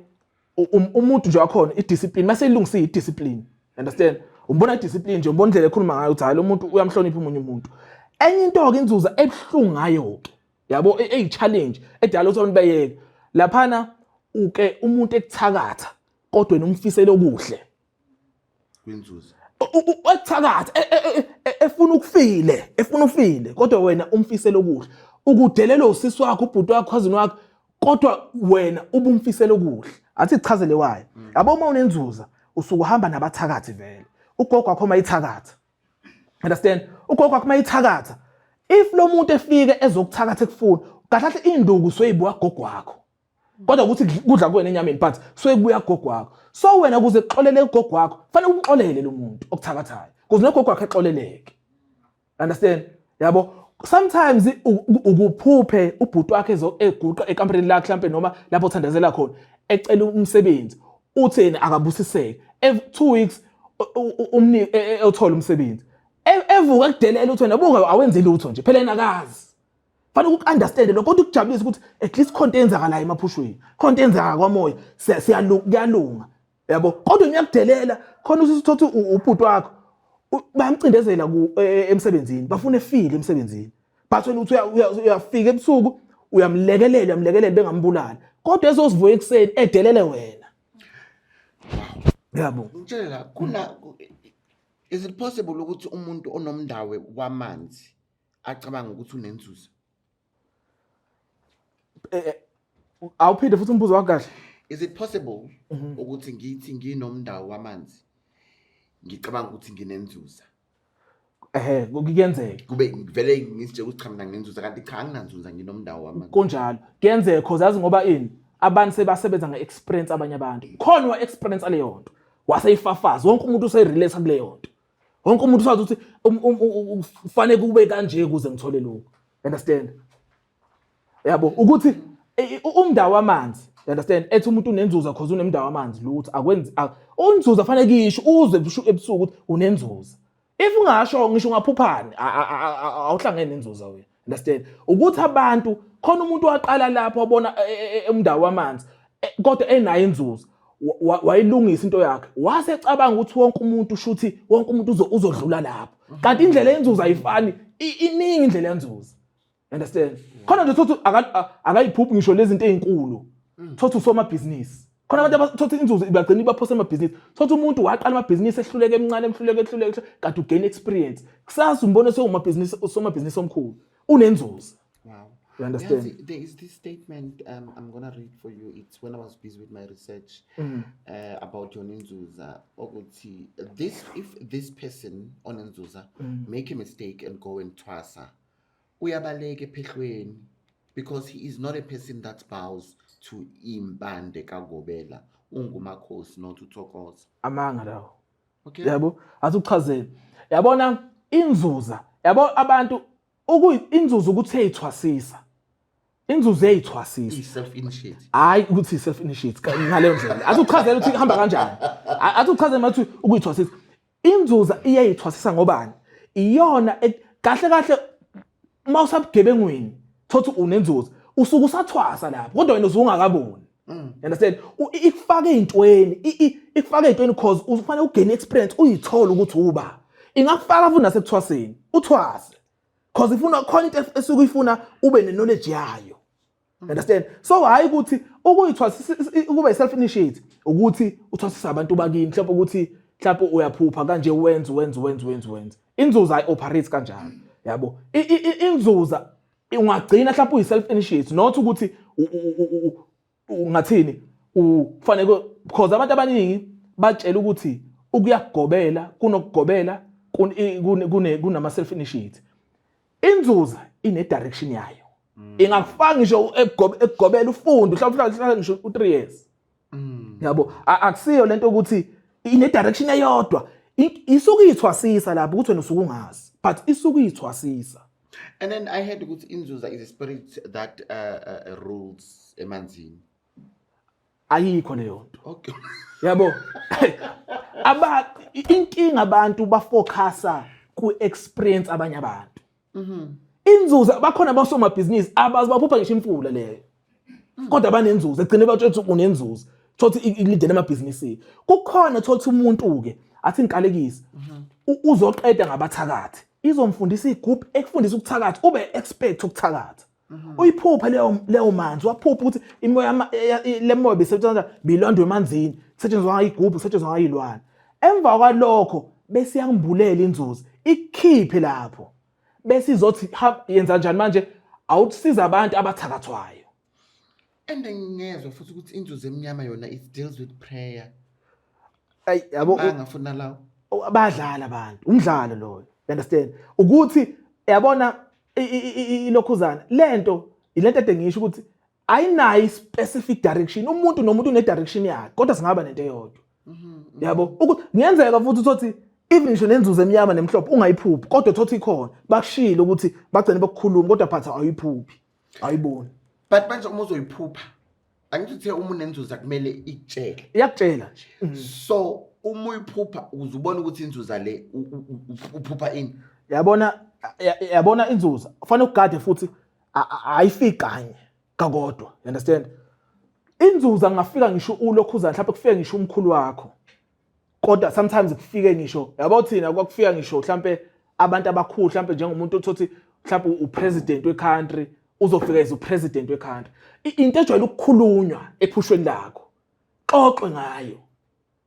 Speaker 2: umuntu nje wakhona idiscipline mase ilungisa idiscipline. Understand? Umbona idiscipline nje umbona indlela ekhuluma ngayo uthi lo muntu uyamhlonipha umunye umuntu. Enye into ke inzuza ebhlungu ngayo ke. Yabo challenge edala ukuthi abantu bayeke. Laphana uke umuntu ekuthakatha kodwa nomfisela okuhle.
Speaker 1: Kwinzuza.
Speaker 2: Ekuthakatha efuna ufile kodwa wena umfisela okuhle. Ukudelela usisi wakho ubhuti wakho cousin wakho kodwa wena ubumfisela okuhle. Athi ichazele wayo. Yabo uma unenzuza usuku uhamba nabathakathi vele. Ugogo wakho mayithakatha. Understand? Ugogo wakho mayithakatha. If lo muntu efike ezokuthakatha ekufuna, kahle induku soyibuya gogo wakho. Kodwa ukuthi kudla kuwena enyameni but soyibuya gogo wakho. So wena kuze kuxolele ugogo wakho, fanele umxolele lo muntu okuthakathayo. Kuze nogogo wakhe exoleleke. Understand? Yabo? Sometimes ukuphuphe ubhuti wakhe eguqa ekampani lakhe mhlambe noma lapho uthandazela khona ecela umsebenzi utheni akabusiseke 2 weeks uthola umsebenzi evuka kudelela uthi wena buka awenze lutho nje phela enakazi fanele ukunderstand lo kodwa ukujabulisa ukuthi at least content enzakala emaphushweni content enzaka kwamoya kuyalunga yabo kodwa ngiyakudelela khona usithothe ubhuti wakho bayamcindezela emsebenzini bafuna efile emsebenzini but wena uthi uyafika ebusuku uyamlekelela bengambulala kodwa ezosivuya ekseni edelele wena yabo
Speaker 1: ngitshela is it possible ukuthi umuntu onomndawe kwamanzi acabanga ukuthi unenzuzo
Speaker 2: awuphinde futhi umbuzo wakho kahle
Speaker 1: is it possible ukuthi ngithi nginomndawo wamanzi ngicabanga ukuthi nginenzuzo
Speaker 2: kuyenzeka
Speaker 1: kube vele ngisije ukuthi cha mina nginenzuzo kanti cha anginanzuzo nginomndawo wamanzi
Speaker 2: konjalo kuyenzeka cause yazi ngoba ini abantu sebasebenza ngeexperience abanye abantu khona wa experience leyo nto waseyifafaza wonke umuntu useyirelate kuleyo nto wonke umuntu usazi ukuthi ufanele kube kanje ukuze ngithole lokho understand yabo ukuthi umndawo wamanzi understand ethi umuntu unenzuzo cause unemndawo wamanzi lutho akwenzi unzuzo fanele kisho uzwe ebusuku ukuthi unenzuzo if ungasho ngisho ngaphuphani awuhlangene nenzuzo wena, understand? Ukuthi abantu khona umuntu waqala lapho wabona umndawo wamanzi kodwa enayo inzuzo wayilungisa into yakhe wasecabanga ukuthi wonke umuntu shuthi wonke umuntu uzodlula lapho kanti indlela yenzuzo ayifani iningi indlela yenzuzo, understand? Khona nje thothi akayiphuphi ngisho lezi zinto ezinkulu thothi usoma business khona abantu abathothi inzuzo ibagcina ibaphosa amabhizinisi thothi umuntu waqala amabhizinisi ehluleke emncane ehluleke kanti ugain experience kusasa umbone sewumabhizinisi usomabhizinisi omkhulu unenzuzo.
Speaker 1: Wow.
Speaker 2: You understand?
Speaker 1: Yeah, there is this statement I'm gonna read for you. It's when I was busy with my research about your Nzuza. Oguti, if this person on Nzuza make a mistake and go and twasa, uyabaleke phehlweni because he is not a person that bows to imbande kagobela ungumakhosi not uthokoza.
Speaker 2: Amanga lawo.
Speaker 1: Okay.
Speaker 2: Yabo azuchazela. Yabona inzuza. Yabo abantu inzuzo ukuthi eyithwasisa. Inzuzo eyithwasisa.
Speaker 1: Self-initiate.
Speaker 2: Hayi ukuthi self-initiate ngaleyo ndlela. Azuchazela ukuthi ihamba kanjani. Azuchazela mathi ukuyithwasisa. Inzuza iyayithwasisa ngobani? Iyona kahle mawusabugebengweni thothi unenzuzo. Usuku usathwasa lapho kodwa wena uzungakaboni. Understand? Ikufaka ezintweni, ikufaka ezintweni because ufanele ugain experience uyithola ukuthi uba. Ingakufaka futhi nasekuthwaseni. Uthwase. Because ifuna khona into esuke ifuna ube knowledge yayo. Understand? So hayi ukuthi ukuyithwasisa ukuba self initiate ukuthi uthwasisa abantu bakini mhlawumbe ukuthi mhlawumbe uyaphupha kanje wenza. Inzuza operate kanjalo. Yabo. Inzuza ungagcina mhlawumbe uyi self initiate not ukuthi ungathini ufanele because abantu abaningi batshela ukuthi ukuyagobela kunokugobela kunama self initiate. Inzuza ine direction yayo. Ingakufaka ngisho ekugobela ufunde mhlawumbe ngisho u3 years. Yabo akusiyo lento ukuthi ine direction eyodwa. Isuke ithwasisa lapho ukuthi wena usuke ungazi but isuke ithwasisa.
Speaker 1: And then I heard ukuthi inzuza is a spirit that rules emanzini.
Speaker 2: Ayikho leyo nto.
Speaker 1: Okay.
Speaker 2: Yabo. Inkinga abantu bafocusa ku experience abanye abantu. Inzuza bakhona abasoma business abazi baphupha ngisho imfula leyo. Kodwa banenzuzo egcine batshela ukuthi unenzuzo. Thothi ilide nama business. Kukhona thothi umuntu ke athi inkalekisi. Uzoqeda ngabathakathi. Izomfundisa igroup ekufundisa ukuthakatha ube expert ukuthakatha. Uyiphupha leyo manzi waphupha ukuthi imoya lemoya besetshenziswa bilondwe emanzini kusetshenziswa ngayigroup kusetshenziswa ngayilwane. Emva kwalokho bese yangibulela inzuzo ikhiphe lapho. Bese izothi yenza kanjani manje awusiza abantu abathakathwayo.
Speaker 1: And ngiyezwa futhi ukuthi inzuzo emnyama yona it deals with prayer.
Speaker 2: Ay yabo
Speaker 1: angafuna lawo
Speaker 2: abadlala abantu umdlalo loyo. You understand? Ukuthi yabona ilokhuzana lento ilento ede ngisho ukuthi ayinayo specific direction umuntu nomuntu une direction yakhe kodwa singaba nento eyodwa. Yabo ukuthi ngiyenzeka futhi uthi even ngisho nenzuzo emnyama nemhlophe ungayiphuphi kodwa thothi ikhona bakushilo ukuthi bagcine bekukhuluma kodwa phatha ayiphuphi ayiboni.
Speaker 1: But manje uma uzoyiphupha angithi uma unenzuzo kumele ikutshele.
Speaker 2: Iyakutshela nje.
Speaker 1: So uma uyiphupha uzubona ukuthi inzuzo le uphupha ini.
Speaker 2: Yabona inzuzo kufanele ugade futhi ayifiki kanye kakodwa. You understand? Inzuzo ngafika ngisho ulokhuzana mhlawumbe kufike ngisho umkhulu wakho. Kodwa sometimes kufike ngisho yabo thina kwakufika ngisho mhlawumbe abantu abakhulu mhlawumbe njengomuntu othothi mhlawumbe upresident wecountry uzofika as upresident wecountry. Into ejwayele ukukhulunywa ephushweni lakho. Xoxe ngayo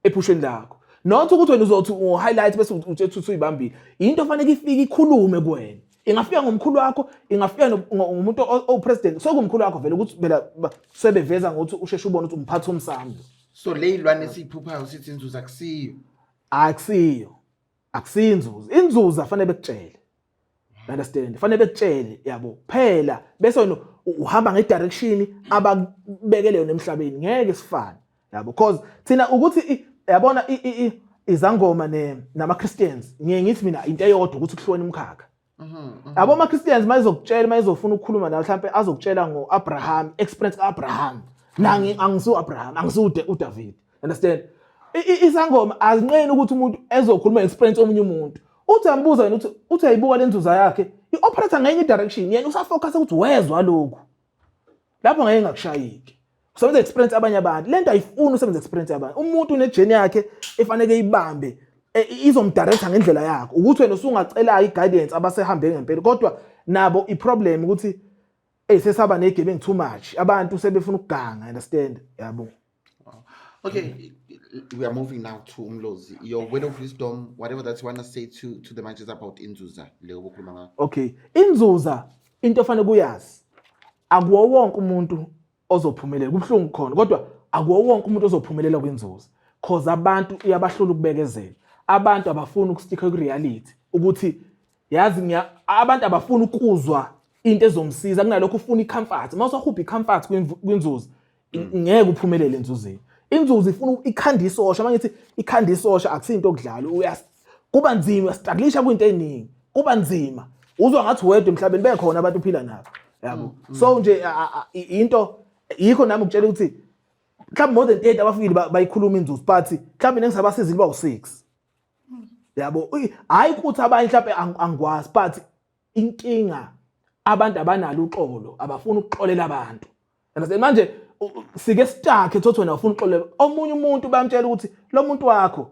Speaker 2: ephushweni lakho. Not ukuthi wena uzothi highlight bese uthi uyibambile. Into fanele ifike ikhulume kuwena. Ingafika ngomkhulu wakho, ingafika ngomuntu opresident. Sokumkhulu wakho vele ukuthi phela sebeveza ngokuthi usheshe ubone ukuthi umphathi omsamo.
Speaker 1: So leyilwane esiphuphayo sithi inzuzo akusiyo.
Speaker 2: Akusiyo. Akusiyo inzuzo. Inzuzo fanele bekutshele. Understand? Fanele bekutshele yabo. Phela bese wena uhamba ngedirection abakubekele yona emhlabeni. Ngeke sifane. Yabo because thina ukuthi yabona izangoma nama Christians ngiye ngithi mina into eyodwa ukuthi kuhlone umkhakha. Yabo ama Christians mayizokutshela mayizofuna ukukhuluma nawe mhlawumbe azokutshela ngoAbraham experience kaAbraham. Nangi angisu Abraham angisude uDavid. Understand? Isangoma azinqeni ukuthi umuntu ezokhuluma experience omunye umuntu. uthi ambuza yena uthi ayibuka lenzuza yakhe i-operator ngenye direction yena usafocus ukuthi wezwa lokho lapho ngeke ngakushayiki usebenza experience abanye abantu lento ayifuni usebenza experience abanye umuntu une-journey yakhe efanele ibambe izomdirector ngendlela yakhe ukuthi wena usungacela i-guidance abasehambe ngempela kodwa nabo i-problem ukuthi sesaba negebeng too much abantu sebefuna ukuganga understand yabo.
Speaker 1: Okay, we are moving now to Umlozi. Your word of wisdom, whatever that you want to say to the matches about inzuza.
Speaker 2: Okay, inzuza into efanele kuyazi. Akuwo wonke umuntu ozophumelela. Kubhlungu khona kodwa akuwo wonke umuntu ozophumelela kwinzuza. Cause abantu iyabahlola ukubekezela. Abantu abafuna ukusticka ku reality ukuthi yazi abantu abafuna ukuzwa into ezomsiza kunalokho ufuna icomfort. Mawusahupha icomfort kwinzuza ngeke uphumelele enzuzeni. Inzuzi ifuna ikhanda isosha mangithi ikhanda isosha akusinto okudlala kuba nzima uyastaglisha kwinto eningi kuba nzima uzwa ngathi wedwa emhlabeni bekhona abantu uphila nabo yabo so nje into yikho nami ukutshela ukuthi mhlawumbe more than 8 abafiki bayikhuluma inzuzi but mhlawumbe nengisabasizile bawu6 yabo hayi ukuthi abanye mhlawumbe angikwazi but inkinga abantu abanalo uxolo abafuna ukuxolela abantu manje sike stuck ethothi wena ufuna uxolela omunye umuntu bamtshela ukuthi lo muntu wakho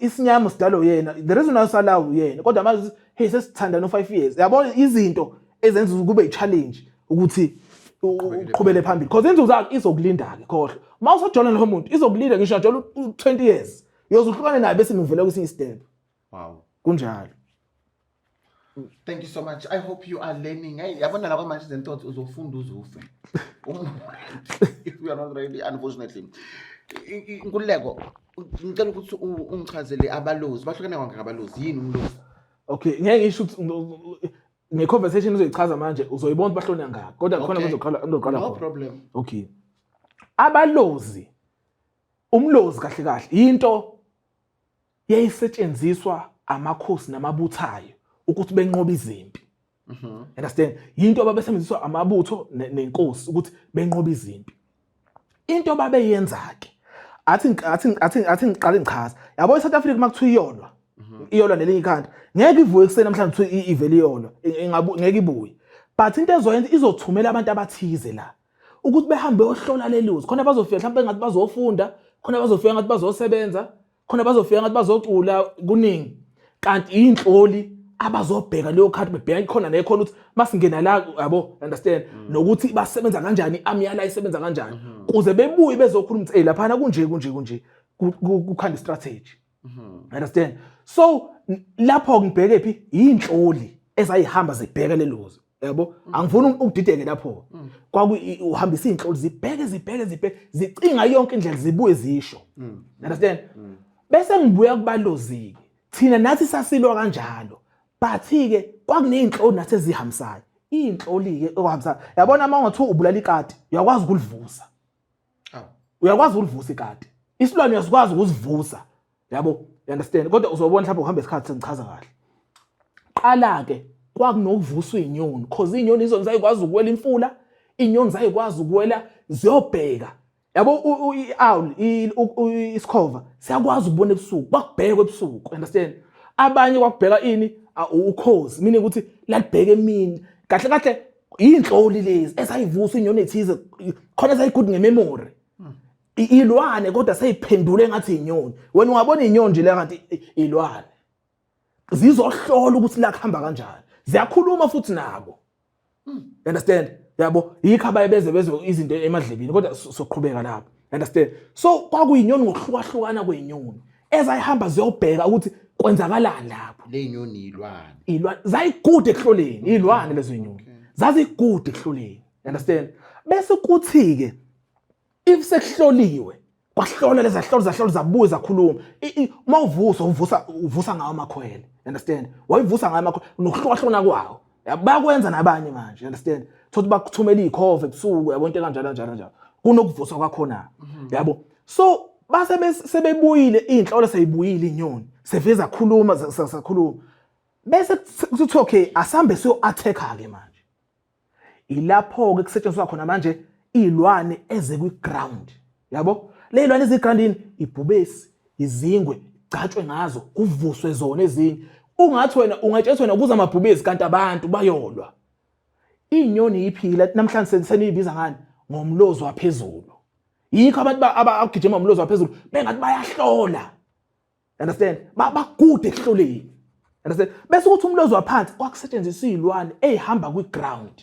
Speaker 2: isinyama sidalo yena the reason usalawu yena kodwa manje sesithanda no 5 years yabona izinto ezenza kube i-challenge ukuthi uqhubele phambili because inzuzo yakhe izokulinda ke khohle mawusojola lo muntu izokulinda ngisho nje 20 years yozuhlukane naye bese ngivela kwesinye step.
Speaker 1: Wow,
Speaker 2: kunjalo.
Speaker 1: Thank you so much. I hope you are learning. Yabona la kwamanje zentot uzofunda uzufe. If we are not ready, unfortunately. Nkululeko ngicela ukuthi ungichazele abalozi bahlukene kangaka abalozi yini umlozi?
Speaker 2: Okay, ngeke ngisho ukuthi ngeconversation uzoyichaza manje uzoyibona bahlona ngaka kodwa khona kuzoqala
Speaker 1: no problem.
Speaker 2: Okay, abalozi umlozi kahle kahle into yayisetshenziswa amakhosi namabuthayo ukuthi benqobe izimpi. Understand? Into ababesebenziswa amabutho nenkosi ukuthi benqobe izimpi. Into babeyenza ke athi ngiqale ngichaza yabo eSouth Africa makuthiwa iyolwa iyolwa nelinye ikhanda ngeke ivuke kusena namhlanje kuthiwa ivele iyolwa ngeke ibuye but into ezoyenza izothumela abantu abathize la ukuthi behambe ohlola leluzi khona bazofika mhlawumbe ngathi bazofunda khona bazofika ngathi bazosebenza khona bazofika ngathi bazocula kuningi kanti inhloli abazobheka leyo khadi bebheka khona nekhona ukuthi masingena la yabo understand nokuthi basebenza kanjani amyala isebenza kanjani kuze bebuye bezokhuluma ukuthi lapha kunje kukhanda strategy. Understand? So lapho ngibheke phi inhloli ezayihamba zibheke lelozi yabo angifuni ukudideke lapho uhambisa inhloli zibheke zicinga yonke indlela zibuye zisho. Understand? Bese ngibuya kubalozi thina nathi sasilwa kanjalo but ke kwakuneyinhloli nathi ezihamsayo inhloli ke okuhamsayo yabona mangathi ubulala ikati uyakwazi ukulivusa uyakwazi ukulivusa ikati isilwane uyakwazi ukusivusa yabo you understand kodwa uzobona mhlawumbe uhamba isikhathi sengichaza kahle qala ke kwakunokuvuswa inyoni cause inyoni izona zayikwazi ukuwela imfula inyoni zayikwazi ukuwela ziyobheka yabo i-owl isikhova siyakwazi ukubona ebusuku bakubheka ebusuku understand abanye kwakubheka ini ukhozi mina ukuthi lalibheke emini kahle inhloli lezi esayivusa inyoni ethize khona sayigood ngememory ilwane kodwa sayiphendule ngathi inyoni wena ungabona inyoni nje la kanti ilwane zizohlola ukuthi la kuhamba kanjani ziyakhuluma futhi nabo understand yabo yikho abayebeze izinto emadlebini kodwa soqhubeka lapho understand so kwakuyinyoni ngokuhlukahlukana kwezinyoni ezayihamba ziyobheka ukuthi kwenzakalani lapho
Speaker 1: le nyoni ilwane
Speaker 2: zayigude ekuhloleni ilwane lezo nyoni zazigude ekuhloleni understand bese kuthi ke if sekuhloliwe kwahlola lezi zahlolo zabuye zakhuluma uvusa ngawo amakhwele understand wayivusa ngawo amakhwele nokuhlukahlukana kwawo bayakwenza nabanye manje understand thothi bakuthumela ikhove ebusuku yabo into kanjalo kunokuvuswa kwakhona yabo so base sebebuyile inhlolo seyibuyile inyoni seveza khuluma sakhuluma bese kuthi okay asambe siyo attacker ke manje ilapho ke kusetshenziswa khona manje ilwane eze kwi ground yabo le ilwane ezi groundini ibhubesi izingwe kugcatshwe ngazo kuvuswe zona ezinye ungathi wena ungatshela wena kuza amabhubezi kanti abantu bayolwa inyoni iphila namhlanje seniyibiza ngani ngomlozo waphezulu yikho abantu abagijima ngomlozo waphezulu bengathi bayahlola understand bakude ekuhloleni understand bese ukuthi umlozo waphansi kwakusetshenziswa izilwane ezihamba kwiground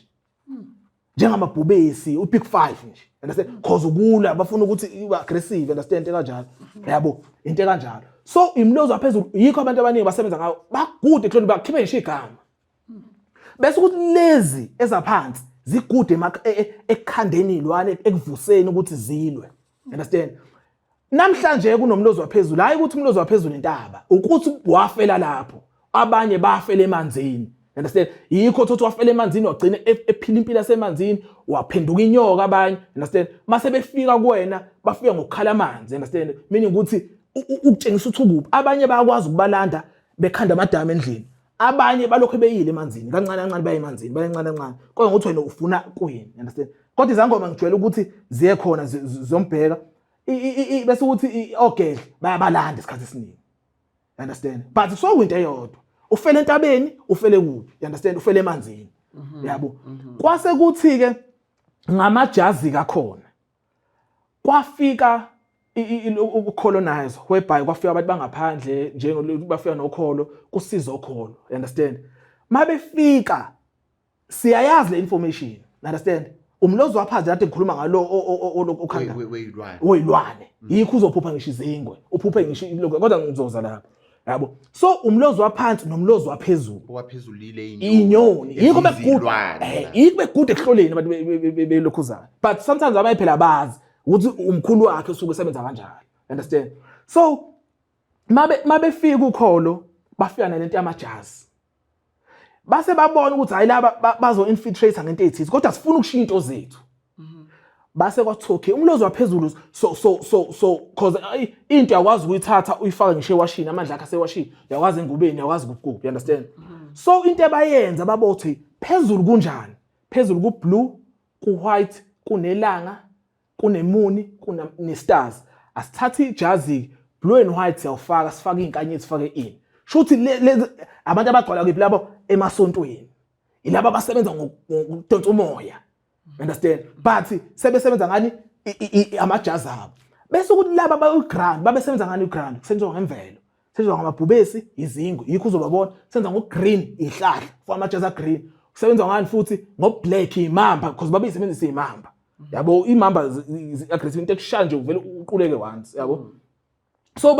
Speaker 2: njengamabhubesi uBig 5 nje understand cause ukulwa bafuna ukuthi aggressive understand into kanjalo yabo into kanjalo so imlozo waphezulu yikho abantu abaningi basebenza ngayo bakude ekuhloleni bakhiphe nje igama bese ukuthi lezi ezaphansi zigude ekukhandeni izilwane ekuvuseni ukuthi zilwe understand namhlanje kunomlozo waphezulu hayi ukuthi umlozo waphezulu intaba ukuthi wafela lapho abanye bafela emanzini understand yikho thothi wafela emanzini wagcina ephila impilo yasemanzini waphenduka inyoka abanye understand mase befika kuwena bafika ngokukhala amanzi understand meaning ukuthi ukutshengisa ukuthi ukuphi abanye bayakwazi ukubalanda bekhanda amadama endlini abanye balokho beyile emanzini kancane kancane baye emanzini bayencane kancane kodwa ukuthi wena ufuna kuyini understand kodwa izangoma ngijwayele ukuthi ziye khona zombheka bese ukuthi okay bayabalanda isikhathi esiningi understand but so into eyodwa ufele entabeni ufele kuphi understand ufele emanzini yabo kwase kuthi ke ngamajazi kakhona kwafika ucolonize whereby kwafika abantu bangaphandle njengoba bafika nokholo kusiza okholo understand mabefika siyayazi le information understand umlozo waphansi kade ngikhuluma ngalo okhanda oyilwane yikho uzophupha ngisho izingwe uphuphe ngisho kodwa ngizoza lapha yabo so umlozo waphansi nomlozo waphezulu
Speaker 1: lile
Speaker 2: inyoni yikho bekude ekuhloleni abantu belokhuzana but sometimes abaye phela abazi ukuthi umkhulu wakhe usuke esebenza kanjalo understand so mabefika ukholo bafika nalento yamajazi base babona ukuthi hayi laba bazo infiltrate ngento ezithize kodwa sifuna ukushiya into zethu base kwathoke umlozo waphezulu so cause into yakwazi ukuyithatha uyifaka ngisho ewashini amandla akhe asewashini yakwazi engubeni yakwazi ukugubha understand so into ebayenza babothi phezulu kunjani phezulu ku blue ku white kunelanga kunemuni kunestars asithatha ijazi blue and white siyawufaka sifaka inkanyezi sifake in shuthi lezi abantu abagcwala kuphi labo emasontweni ilabo abasebenza ngokudonsa umoya understand but sebesebenza ngani amajazi abo bese ukuthi laba bayigrand babesebenza ngani igrand kusenziwa ngemvelo senziwa ngamabhubesi izingwe yikho uzobabona senza ngogreen ihlahla for amajazi green kusebenza ngani futhi ngoblack imamba because babeyisebenzisa imamba yabo imamba aggressive into ekushaya nje uvele uquleke once yabo so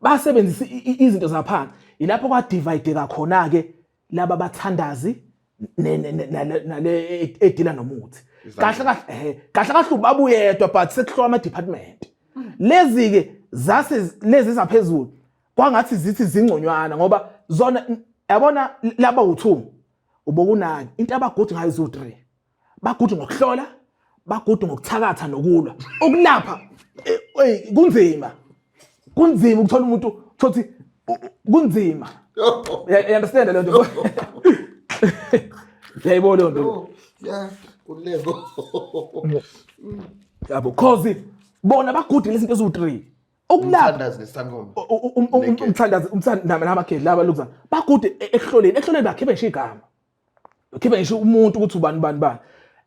Speaker 2: basebenzisa izinto zaphansi ilapho kwa divide kakhona ke laba bathandazi nale edila nomuthi kahle ubabuyedwa but sekuhlwa ama department lezi ke lezi zaphezulu kwangathi zithi zingconywana ngoba zona yabona laba u2 ubokunani into abagudi ngayo zo3 bagudi ngokuhlola bagudi ngokuthakatha nokulwa okulapha kunzima ukuthola umuntu thothi kunzima you understand le nto yayibona le nto
Speaker 1: yeah kulego
Speaker 2: yabo cause bona bagudi lezinto ezo3 okulapha
Speaker 1: umthandazi nesangoma
Speaker 2: umthandazi namakheli laba lokuzana bagudi ehloleni bakhiphe nje igama bakhiphe nje umuntu ukuthi ubani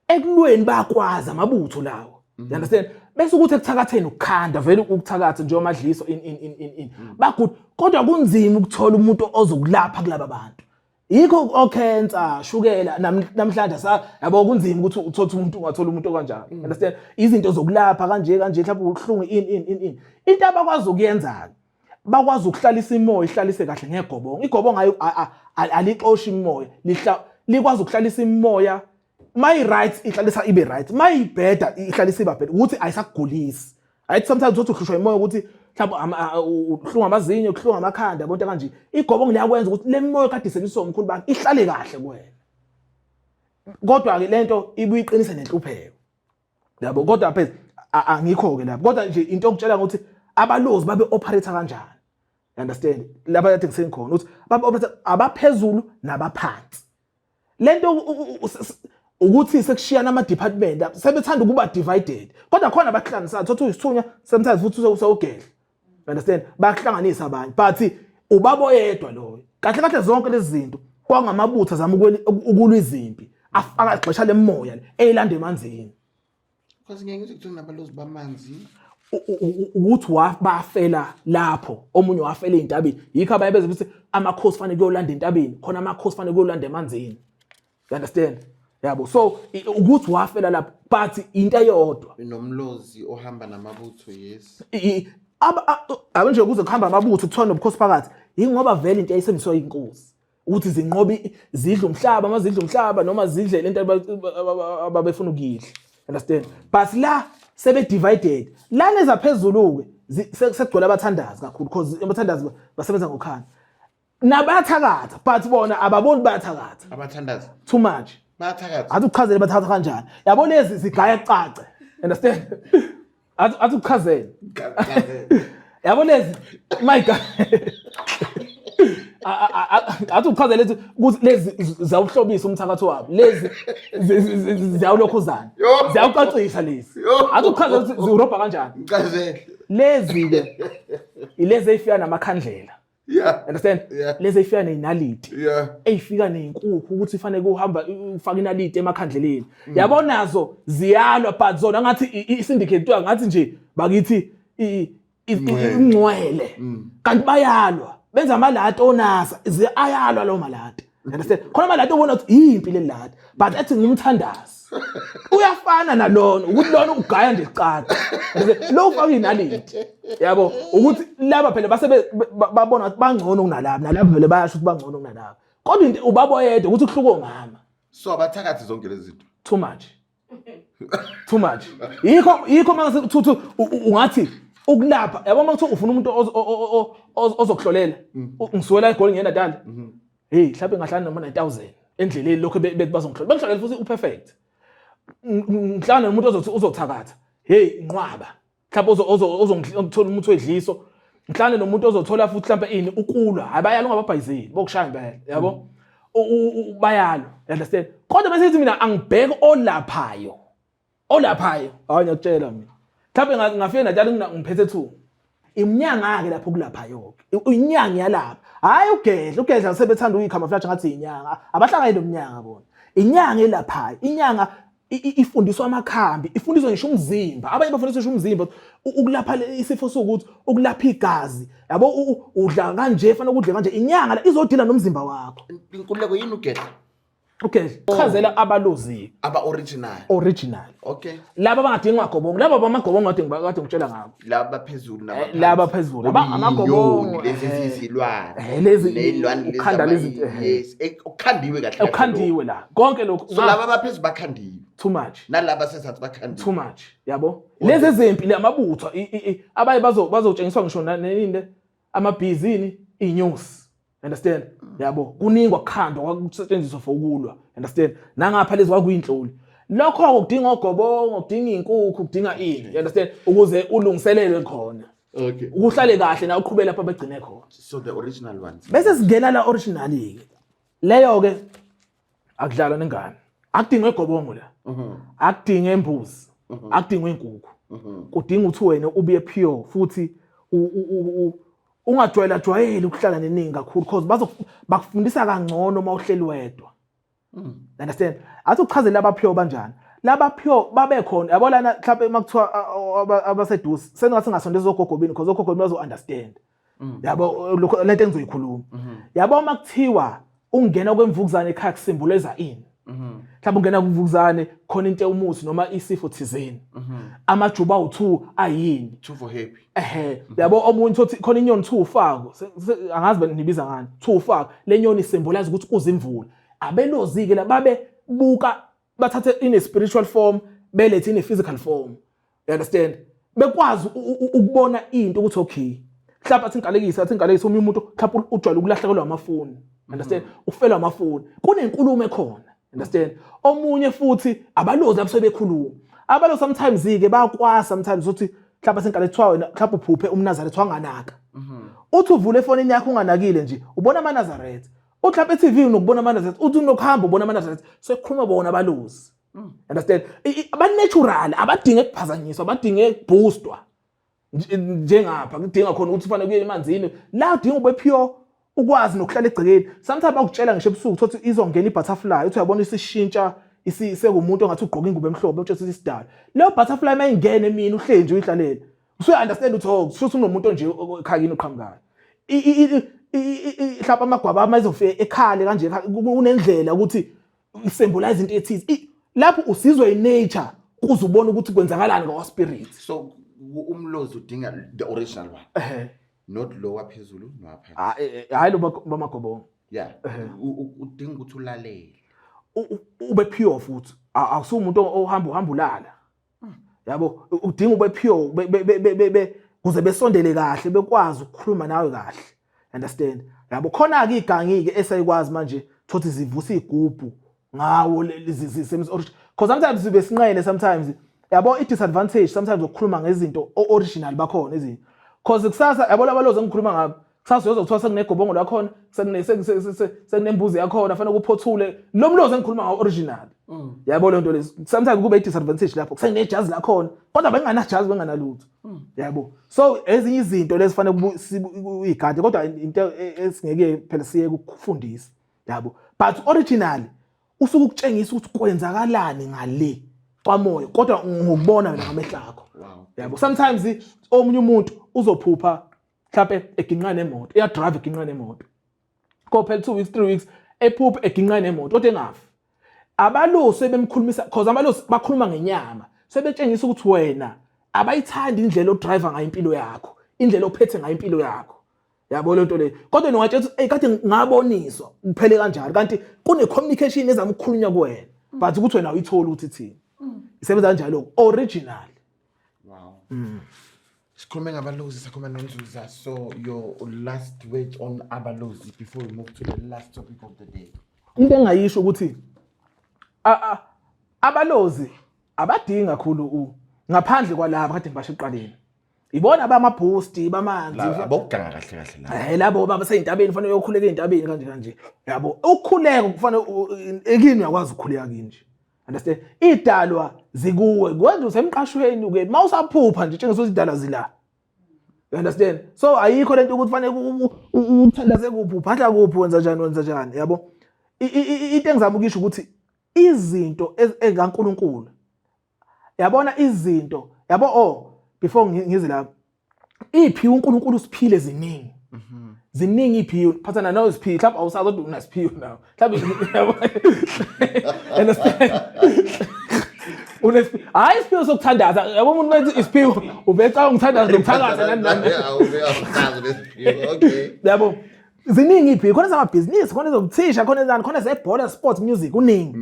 Speaker 2: ekulweni bayakwazi amabutho lawo you understand bese ukuthi ekuthakatheni ukukhanda vele ukuthakatha nje amadliso in bagudi kodwa kunzima ukuthola umuntu ozokulapha kulaba bantu yikho okhensa shukela namhlanje yabo kunzima ukuthi uthothe umuntu ungathola umuntu okanjalo understand izinto zokulapha kanje mhlawumbe uhlungu in into abakwazi ukuyenza bakwazi ukuhlalisa imoya ihlalise kahle ngegobongo igobongo alixoshi imoya likwazi ukuhlalisa imoya my rights ihlalisa ibe right my beda ihlalisa ibe beda ukuthi ayisakugulisi ayithi sometimes uthi uhlushwa imoya ukuthi mhlawumbe uhlunga amazinyo ukuhlunga amakhanda yabonto kanje igobongo liyakwenza ukuthi le moya kade iseniswa umkhulu bakhe ihlale kahle kuwena kodwa ke lento ibuyiqinise nenhlupheko yabo kodwa phela angikho ke lapho kodwa nje into okutshela ukuthi abalozi babe operate kanjani you understand lapha yathi ngisengikhona ukuthi babe operate abaphezulu nabaphansi lento ukuthi sekushiyana ama department sebethanda ukuba divided kodwa khona abahlanganisa thothi uyisithunya sometimes futhi usawugela understand bakuhlanganisa abanye but ubaba oyedwa loyo kahle zonke lezi zinto kwangamabutho azama ukulwa izimpi afaka igxesha lemoya eyilanda emanzini
Speaker 1: because ngeke ngikuthi kunabalozi bamanzi
Speaker 2: ukuthi bafela lapho omunye wafela eintabeni yikho abaye beze ukuthi amakhosi fanele kuyolanda entabeni khona amakhosi fanele kuyolanda emanzini you understand yabo so ukuthi wafela lapho but into eyodwa
Speaker 1: nomlozi ohamba namabutho yes
Speaker 2: abanje kuze kuhamba amabutho kuthiwa nobukhosi phakathi ingoba vele into eyisemiswa inkosi ukuthi zinqobe zidle umhlaba amazidle umhlaba noma zidle lento ababefuna ukuyidla understand but la sebe divided la neza phezulu ke sekugcwele abathandazi kakhulu because abathandazi basebenza ngokhanda nabathakatha but bona ababoni bayathakatha
Speaker 1: abathandazi
Speaker 2: too much
Speaker 1: bayathakatha
Speaker 2: athi ukuchazela bathakatha kanjani yabo lezi zigaya cace understand athi ukuchazela yabo lezi my god athi ukuchazela ukuthi lezi zawuhlobisa umthakatho wabo lezi ziyawulokhuzana ziyawuqaqisha lezi athi ukuchazela ukuthi ziurobha kanjani
Speaker 1: ngicazele
Speaker 2: lezi ke ilezi efika namakhandlela understand lezi efika nenaliti eyifika nezinkukhu ukuthi ifanele kuhamba ufaka inaliti emakhandleleni yabonazo ziyalwa but zona ngathi isyndicate kuthiwa ngathi nje bakithi ingcwele kanti bayalwa benza amalati onasa ayalwa lo malati understand khona amalati ubona ukuthi impilo lelati but ethi ngumthandazi uyafana nalona ukuthi lona ugaya nje icada lo ufaka inaliti yabo ukuthi laba phela base babona ukuthi bangcono kunalabo vele bayasho ukuthi bangcono kunalabo kodwa into ubaba oyedwa ukuthi kuhluko ngama
Speaker 1: so abathakathi zonke lezi zinto
Speaker 2: too much yikho mase ungathi ukulapha yabo makuthiwa ufuna umuntu ozokuhlolela ngisuwela igoli ngiyena dala hey mhlawumbe ngahlala noma 9000 endleleni lokho bethi bazongihlola bengihlolela futhi uperfect ngihlala nomuntu ozothi uzothakatha hey nqwaba mhlawumbe ozongithola umuntu wedliso ngihlala nomuntu ozothola futhi mhlawumbe ini ukulwa abayalo ngababhayizeli bokushaya impela yabo bayalo understand kodwa bese sithi mina angibheke olaphayo hayi ngiyakutshela mina mhlawumbe ngafike natala ngiphethe 2 iminyanga ke lapho kulaphayo inyanga yalapha hayi ugedla sebethanda uyicamouflage ngathi inyanga abahlangene nomnyanga bona inyanga elaphayo inyanga ifundiswa amakhambi ifundiswa ngisho umzimba abanye bafundiswa ngisho umzimba ukulapha isifo sokuthi ukulapha igazi yabo udla kanje fanele ukudle kanje inyanga la izodila nomzimba wakho
Speaker 1: inkululeko yini ugedla
Speaker 2: chazela abalozi
Speaker 1: original okay
Speaker 2: laba bangadingi magobongo laba bamagobongo kade ngitshela ngabo laba phezulu amagobongo
Speaker 1: lezi zilwane
Speaker 2: lezi ukhanda lezi
Speaker 1: yes ukhandiwe kahle
Speaker 2: ukhandiwe la konke lokho
Speaker 1: so laba abaphezulu bakhandiwe
Speaker 2: too much
Speaker 1: nalaba sesathi bakhandiwe
Speaker 2: too much yabo lezi zempi amabutho abaye bazotshengiswa ngisho neninde amabhizini inyosi understand yabo kuningwa kukhandwa kwakusetshenziswa for ukulwa understand nangapha lezi kwakuyinhloli lokho kudinga ogobongo kudinga inkukhu kudinga ini you understand ukuze ulungiselele khona
Speaker 1: okay
Speaker 2: ukuhlale kahle na uqhubela lapha begcine khona
Speaker 1: so the original ones
Speaker 2: bese singena la original ke leyo ke akudlalwa nengane akudinga egobongo la akudinga embuzi akudinga inkukhu kudinga ukuthi wena ubiye pure futhi ungajwayele ukuhlala neningi kakhulu because bakufundisa kangcono uma uhleli wedwa understand athi uchazela laba pure banjani laba pure babe khona yabo lana mhlawumbe makuthiwa abaseduze sengathi ngasondeza ogogobini because ogogobini bazo understand yabo lokho lento engizoyikhuluma yabo makuthiwa ungena kwemvukuzane ekhaya kusimboliza ini mhlawumbe ungena kumvukuzane khona into umuthi noma isifo thizeni amajuba u2 ayini
Speaker 1: 2 for happy
Speaker 2: yabo omunye uthi khona inyoni 2 ufako angazi benibiza ngani 2 ufako lenyoni symbolize ukuthi uzimvula abelozi ke lababe buka bathathe in spiritual form belethe in physical form you understand bekwazi ukubona into ukuthi okay mhlawumbe athi inkalekisa omunye umuntu mhlawumbe ujwayele ukulahlekelwa amafoni understand ufelwa amafoni kunenkulumo ekhona understand omunye futhi abalozi abasebekhuluma abalozi sometimes ke bayakwasa sometimes uthi mhlawumbe senkale kuthiwa wena mhlawumbe uphuphe umNazaretha wanganaka uthi uvule ifonini yakho unganakile nje ubona amaNazaretha uthi lapha eTV unokubona amaNazaretha uthi unokuhamba ubona amaNazaretha sekukhuluma bona abalozi understand aba natural abadinge ukuphazanyiswa abadinge ukuboostwa njengapha kudinga khona ukuthi ufanele kuye emanzini la udinga ube pure ukwazi nokuhlala egcekeni sometimes bakutshela ngisho ebusuku ukuthi izongena ibutterfly uthi uyabona isishintsha isekumuntu ongathi ugqoka ingubo emhlophe uthi isidala leyo butterfly mayingena emini uhleli nje uyihlalela usuya understand ukuthi futhi unomuntu nje ekhayini oqhamukayo mhlawumbe amagwaba amazofika ekhale kanje unendlela ukuthi isymbolize into ethize lapho usizwe inature ukuze ubone ukuthi kwenzakalani ngawa spirit
Speaker 1: so umlozi udinga the original one not lower phezulu nowaphansi
Speaker 2: hayi lo bamagobongo
Speaker 1: yeah udinga ukuthi ulalele
Speaker 2: ube pure futhi awusumuntu ohamba ulala yabo udinga ube pure kuze besondele kahle bekwazi ukukhuluma nawe kahle understand yabo khona ke igangike esayikwazi manje thothi zivusa igubhu ngawo lezi because sometimes sibe sinqele sometimes yabo disadvantage sometimes ukukhuluma ngezinto original bakhona izinto because kusasa yabo labalozi engikhuluma ngabo kusasa uyozothola sekunegobongo lakhona sekunembuzi yakhona fanele kuphothule lo mlozi engikhuluma ngawo original yabo lento lezi sometimes kube disadvantage lapho kusenejazi lakhona kodwa benganajazi benganalutho yabo so ezinye izinto lezi fanele uyigade kodwa into esingeke phela siye ukufundisa yabo but original usuke ukutshengisa ukuthi kwenzakalani ngale kwamoya kodwa ngokubona wena ngamehlo akho yabo sometimes omunye umuntu uzophupha mhlawumbe eginqa nemoto iya drive eginqa nemoto ko phela 2 weeks 3 weeks ephupha eginqa nemoto kodwa engafi abalosi sebemkhulumisa because abalosi bakhuluma ngenyama sebetshengisa ukuthi wena abayithandi indlela odriver ngayo impilo yakho indlela ophethe ngayo impilo yakho yabo lento le kodwa nongatshela ukuthi kade ngaboniswa kuphele kanjalo kanti kune communication ezama ukukhulunywa kuwena but ukuthi wena uyithola ukuthi thini isebenza kanjalo original
Speaker 1: sikhulume ngabalozi sakhuluma noNzuza so your last word on abalozi before we move to the last topic of the day
Speaker 2: into engayisho ukuthi abalozi abadingi kakhulu ngaphandle kwalabo kade ngibasho eqaleni ibona abamaboost bamanzi
Speaker 1: abokuganga kahle la
Speaker 2: labo baba seyintabeni kufanele uyokhuleka eintabeni kanje yabo ukukhuleka kufanele ekini uyakwazi ukukhuleka kinje understand idalwa zikuwe kwenza usemqashweni uke mawusaphupha nje tshengisa ukuthi idalwa zila understand so ayikho lento ukuthi kufanele uthandaze kuphi uphatha kuphi wenza njani yabo into engizama ukisho ukuthi izinto ezikaNkuluNkulu yabona izinto yabo before ngize la iphi uNkulunkulu siphile ziningi ziningi iphi phathana nawo siphi mhlawumbe awusazi ukuthi unasiphiwe nawo mhlawumbe understand unesiphi hayi isiphiwe sokuthandaza yabo umuntu methi isiphiwe ubeca ngithandaza nokuthakaza nani
Speaker 1: awusazi lesiphiwe okay
Speaker 2: yabo ziningi iphi khona zamabhizinisi khona ezobuthisha khona zebhola sports music uningi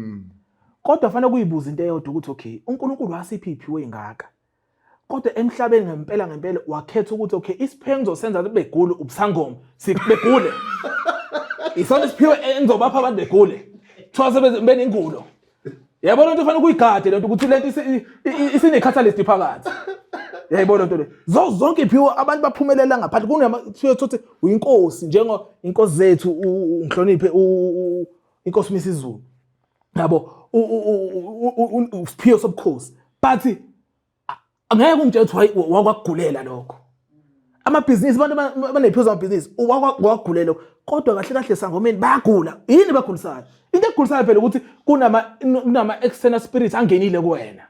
Speaker 2: kodwa fanele kuyibuza into eyodwa ukuthi okay uNkulunkulu wasiphi iphiwe ingaka kodwa emhlabeni ngempela wakhetha ukuthi okay isiphengo ngizosenza begule ubusangoma sikubegule isona isiphiwe engizobapha abantu begule thola benengulo yabona into fanele kuyigade lento ukuthi lento isine catalyst phakathi yayibona into le zonke iphiwe abantu baphumelela ngaphandle kunamaphiwe thothi uyinkosi njengo inkosi zethu ungihloniphe inkosi misizulu yabo usiphiwe sobukhosi but angeke ungitshela ukuthi wakwagulela lokho amabhizinisi abantu banephizo amabhizinisi wakwagulela kodwa kahle sangomeni bayagula yini bagulisayo into egulisayo phela ukuthi kunama external spirits angenile kuwena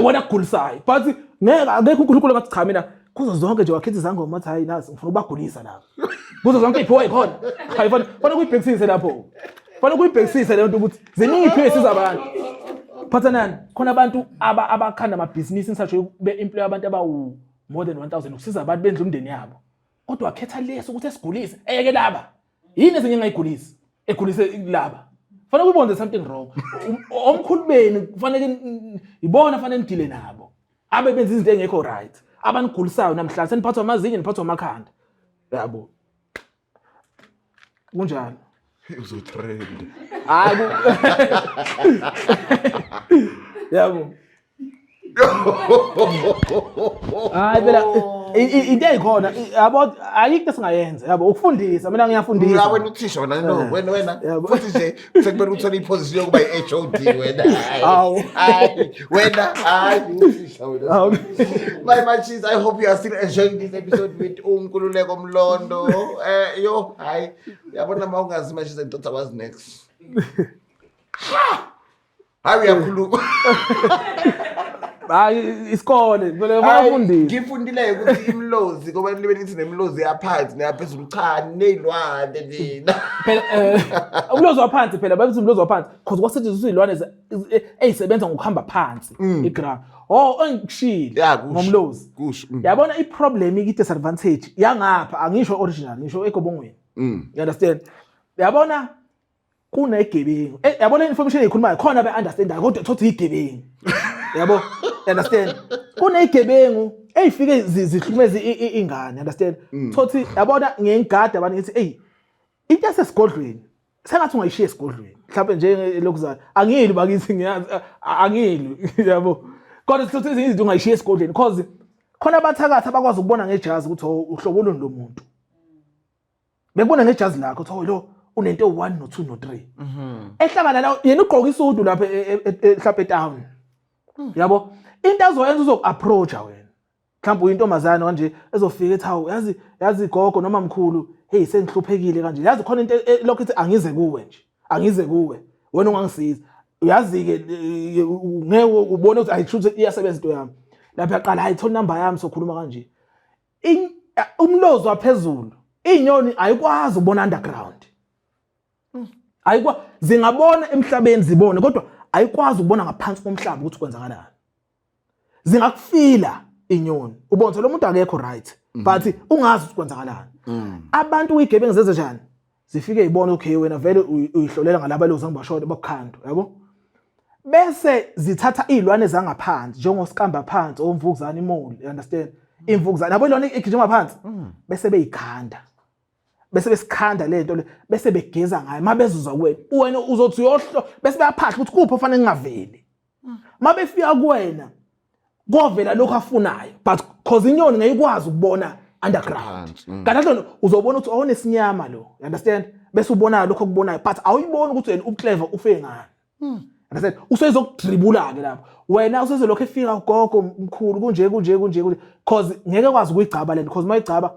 Speaker 2: wena kugulisayo but ngeke uNkulunkulu ngathi cha mina kuzo zonke nje wakhetha izangoma athi hayi nazi ngifuna ukubagulisa lapho kuzo zonke iphiwe yikhona hayi fanele kuyibhekisise lapho fanele kuyibhekisise le nto ukuthi ziningi iphiwe sizabantu phathanani khona abantu abakhanda amabhizinisi ngisasho be-employ abantu abawu more than 1000 ukusiza abantu benze umndeni yabo kodwa wakhetha leso ukuthi esigulise eyeke laba yini ezinye engayigulisi egulise laba fanele kubonze something wrong omkhulu beni kufanele ibona fanele nidile nabo abe benza izinto engekho right abanigulisayo namhlanje seniphathwa amazinyo niphathwa amakhanda yabo kunjalo
Speaker 1: uzotrend
Speaker 2: hayi yabo hayi phela into eyikhona yabo ayikho esingayenza yabo ukufundisa mina ngiyafundisa
Speaker 1: la wena uthisha wena no wena futhi nje sekumele uthole iposition yokuba iHOD wena hayi wena uthisha wena my matches I hope you are still enjoying this episode with uNkululeko Mlondo yo hayi yabona mawungazi matches and thought was next hayi uyakhuluma
Speaker 2: hayi isikole vele bafundisa
Speaker 1: ngifundile ukuthi imlozi ngoba libe lithi nemlozi yaphansi neyaphezulu cha nezilwane nina
Speaker 2: phela umlozi waphansi phela bayithi umlozi waphansi because kwasetshenziswa izilwane ezisebenza ngokuhamba phansi iground engikushile ngomlozi yabona iproblem disadvantage yangapha angisho original ngisho egobongweni you understand yabona kunegebengu yabona information eyikhulumayo khona be-understandayo kodwa thothi igebengu yabo understand kunegebengu eyifike zihlumeze ingane understand thothi yabona ngengigada abantu ngithi hey into yasesigodlweni sengathi ungayishiya esigodlweni mhlawumbe nje lokuzala angili bakithi ngiyazi angili yabo kodwa thothi ezinye izinto ungayishiya esigodlweni because khona abathakathi abakwazi ukubona ngejazi ukuthi uhlobo luni lomuntu bekubona ngejazi lakho ukuthi lo unento 1 no 2 no 3 ehlangana nayo yena ugqoka isudu lapha mhlawumbe etown yabo into azoyenza uzoku-approacha wena mhlawumbe uyintombazane kanje ezofika ethi hawu yazi gogo noma mkhulu hey sengihluphekile kanje yazi khona into lokho ithi angize kuwe nje angize kuwe wena ungangisiza uyazi-ke ngeke ubone ukuthi ayishuthi iyasebenza into yami lapho yaqala hayi thola inamba yami sokhuluma kanje umlozi waphezulu inyoni ayikwazi ukubona underground zingabona emhlabeni zibone kodwa ayikwazi ukubona ngaphansi komhlaba ukuthi kwenzakalani zingakufila inyoni ubona lo muntu akekho right but ungazi ukuthi kwenzakalani abantu uyigebengu zenze njani zifike ibone okay wena vele uyihlolela ngalabelozi ngibashona bakukhanda yabo bese zithatha izilwane zangaphansi njengosikamba phansi omvukuzana imoli you understand imvukuzana yabo ilwane igijima phansi bese beyikhanda bese besikhanda lento le bese begeza ngayo mabezuzwa wena uzothi uyohlo bese bayaphahla ukuthi kuphi ofanele ngaveli mabefika kuwena govela lokho afunayo but cause inyoni ngayikwazi ukubona underground kanti lona uzobona ukuthi awunesinyama lo you understand bese ubona lokho okubonayo but awuyiboni ukuthi wena uclever ufe ngani understand usezokudribula ke lapho wena useze lokho efika ugogo mkhulu kunje cause ngeke kwazi ukuyigcaba lento cause mayigcaba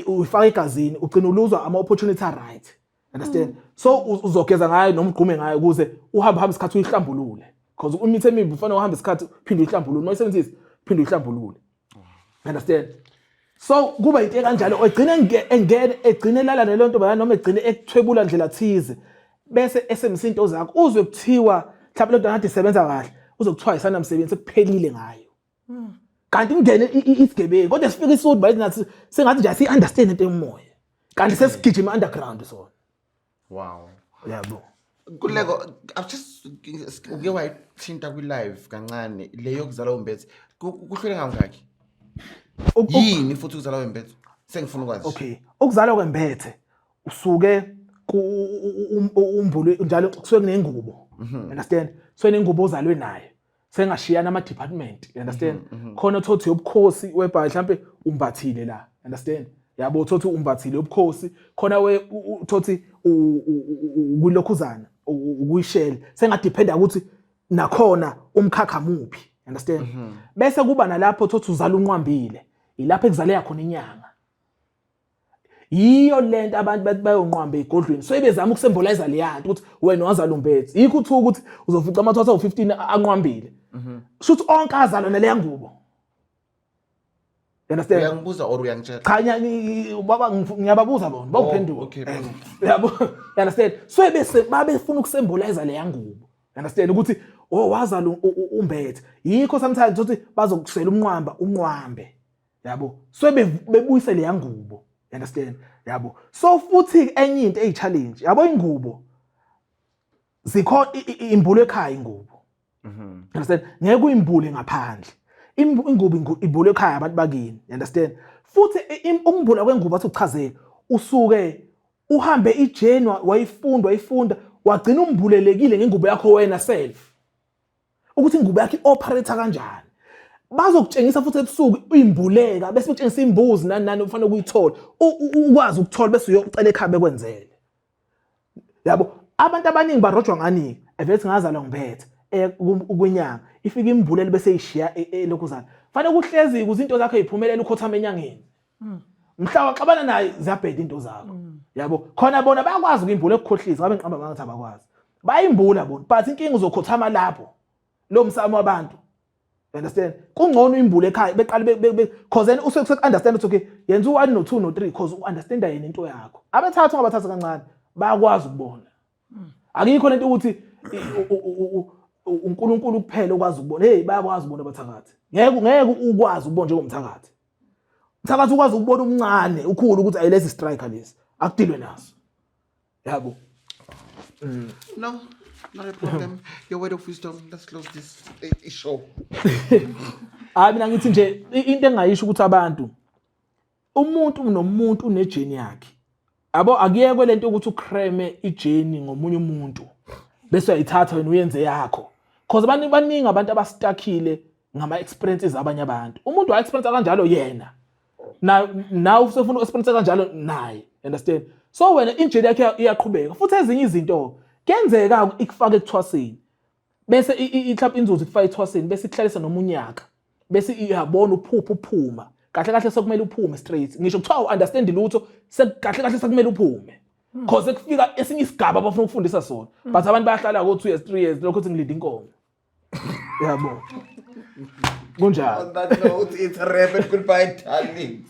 Speaker 2: uyifaka egazini ugcina uluzwa ama-opportunity right understand so uzogeza ngayo noma ugqume ngayo ukuze uhambe isikhathi uyihlambulule because imithe emimbi ufanele uhambe isikhathi uphinde uyihlambulule uma uyisebenzisa uphinde uyihlambulule understand so kuba into kanjalo egcine lala nelo ntombi noma egcine ekuthwebula ndlela thize bese esemsinto zakho uzwe kuthiwa mhlawumbe lento ngathi isebenza kahle uzokuthiwa isanamsebenzi sekuphelile ngayo kanti ingene isigebengu kodwa sifika isudu bayithi nathi sengathi nje asi-understand into emoya kanti sesigijima underground sona
Speaker 1: wow
Speaker 2: yabo
Speaker 1: Kuleko I've just uke wayithinta kwi-live kancane leyo kuzala umbethe kuhlele ngangaki yini futhi ukuzala wembethe sengifuna ukwazi
Speaker 2: okay ukuzala kwembethe usuke umbulu njalo kusuke kunengubo understand so nengubo ozalwe nayo sengashiyana ama department you understand khona thothi yobukhosi webhayi mhlambe umbathile la understand yabo thothi umbathile yobukhosi khona thothi ukulokhuzana ukuyishela sengadependa ukuthi nakhona umkhakha muphi understand bese kuba nalapho thothi uzala unqwambile ilapho ekuzale yakho inyanga yiyo lento abantu bathi bayonqwamba egodlweni so ebezama ukusymbolize leyanto ukuthi wena wazala umbethe yikho ukuthi uzofica amathwasa u15 anqwambile shuthi onke azalwa naleya ngubo understand
Speaker 1: uyangibuza or uyangitshela
Speaker 2: cha baba ngiyababuza bona bawuphendula yabo understand so bese babefuna ukusymbolize leya ngubo understand ukuthi wazala umbethe yikho sometimes ukuthi bazokusela unqwambe yabo so bebuyise leya ngubo understand yabo so futhi enye into eyi-challenge yabo ingubo zikho imbulo ekhaya ingubo understand ngeke uyimbule ngaphandle ingubo ibule ekhaya abantu bakini understand futhi ukumbula kwengubo athi uchazela usuke uhambe ijeni wayifunda wagcina umbulelekile ngengubo yakho wena self ukuthi ingubo yakho ioperate kanjani bazokutshengisa futhi ebusuku uyimbuleka bese utshengisa imbuzi nani ufanele ukuyithola ukwazi ukuthola bese uyocela ekhaya bekwenzele yabo abantu abaningi barojwa ngani evethi ngazalwa ngiphethe ukwenyanga ifika imbulelo bese ishiya lokuzana fanele ukuhlezi izinto zakhe iziphumelela ukhothama enyangeni mhla waxabana naye ziyabheda into zakho yabo khona bona bayakwazi ukuyimbula ekukhohlisa ngabe ngiqamba ngathi abakwazi bayimbula bona but inkingi uzokhothama lapho lo msamo wabantu understand kungcono imbule ekhaya beqale because then useke understand ukuthi okay yenza u1 no2 no3 because uunderstand yena into yakho abathathu ngabathatha kancane bayakwazi ukubona akikho lento ukuthi uNkulunkulu kuphela ukwazi ukubona hey bayakwazi ukubona abathakathi ngeke ukwazi ukubona njengomthakathi mthakathi ukwazi ukubona umncane ukhulu ukuthi ayilesi striker lesi akudilwe naso yabo
Speaker 1: No, not a problem. Your word of wisdom. Let's close this show.
Speaker 2: Mina ngithi nje into engayisho ukuthi abantu umuntu nomuntu unejeni yakhe. Abo akuyekwe lento ukuthi ukreme ijeni ngomunye umuntu bese uyayithatha wena uyenze yakho. Because baningi abantu abastakile ngama experiences abanye abantu. Umuntu wa experience kanjalo yena. Na ufuna experience kanjalo naye. Understand? So wena injeni yakhe iyaqhubeka futhi ezinye izinto kenzeka ikufaka ekuthwaseni bese ihlapha inzuzo ikufaka ethwaseni bese ihlalisa nomunyaka bese iyabona uphuma kahle sekumele uphume straight ngisho kuthiwa understand lutho kahle sekumele uphume because kufika esinye isigaba abafuna ukufundisa sona but abantu bayahlala ko 2 years 3 years lokho ukuthi ngilinde inkomo yabo kunjalo
Speaker 1: On that note, it's a wrap and goodbye, darlings.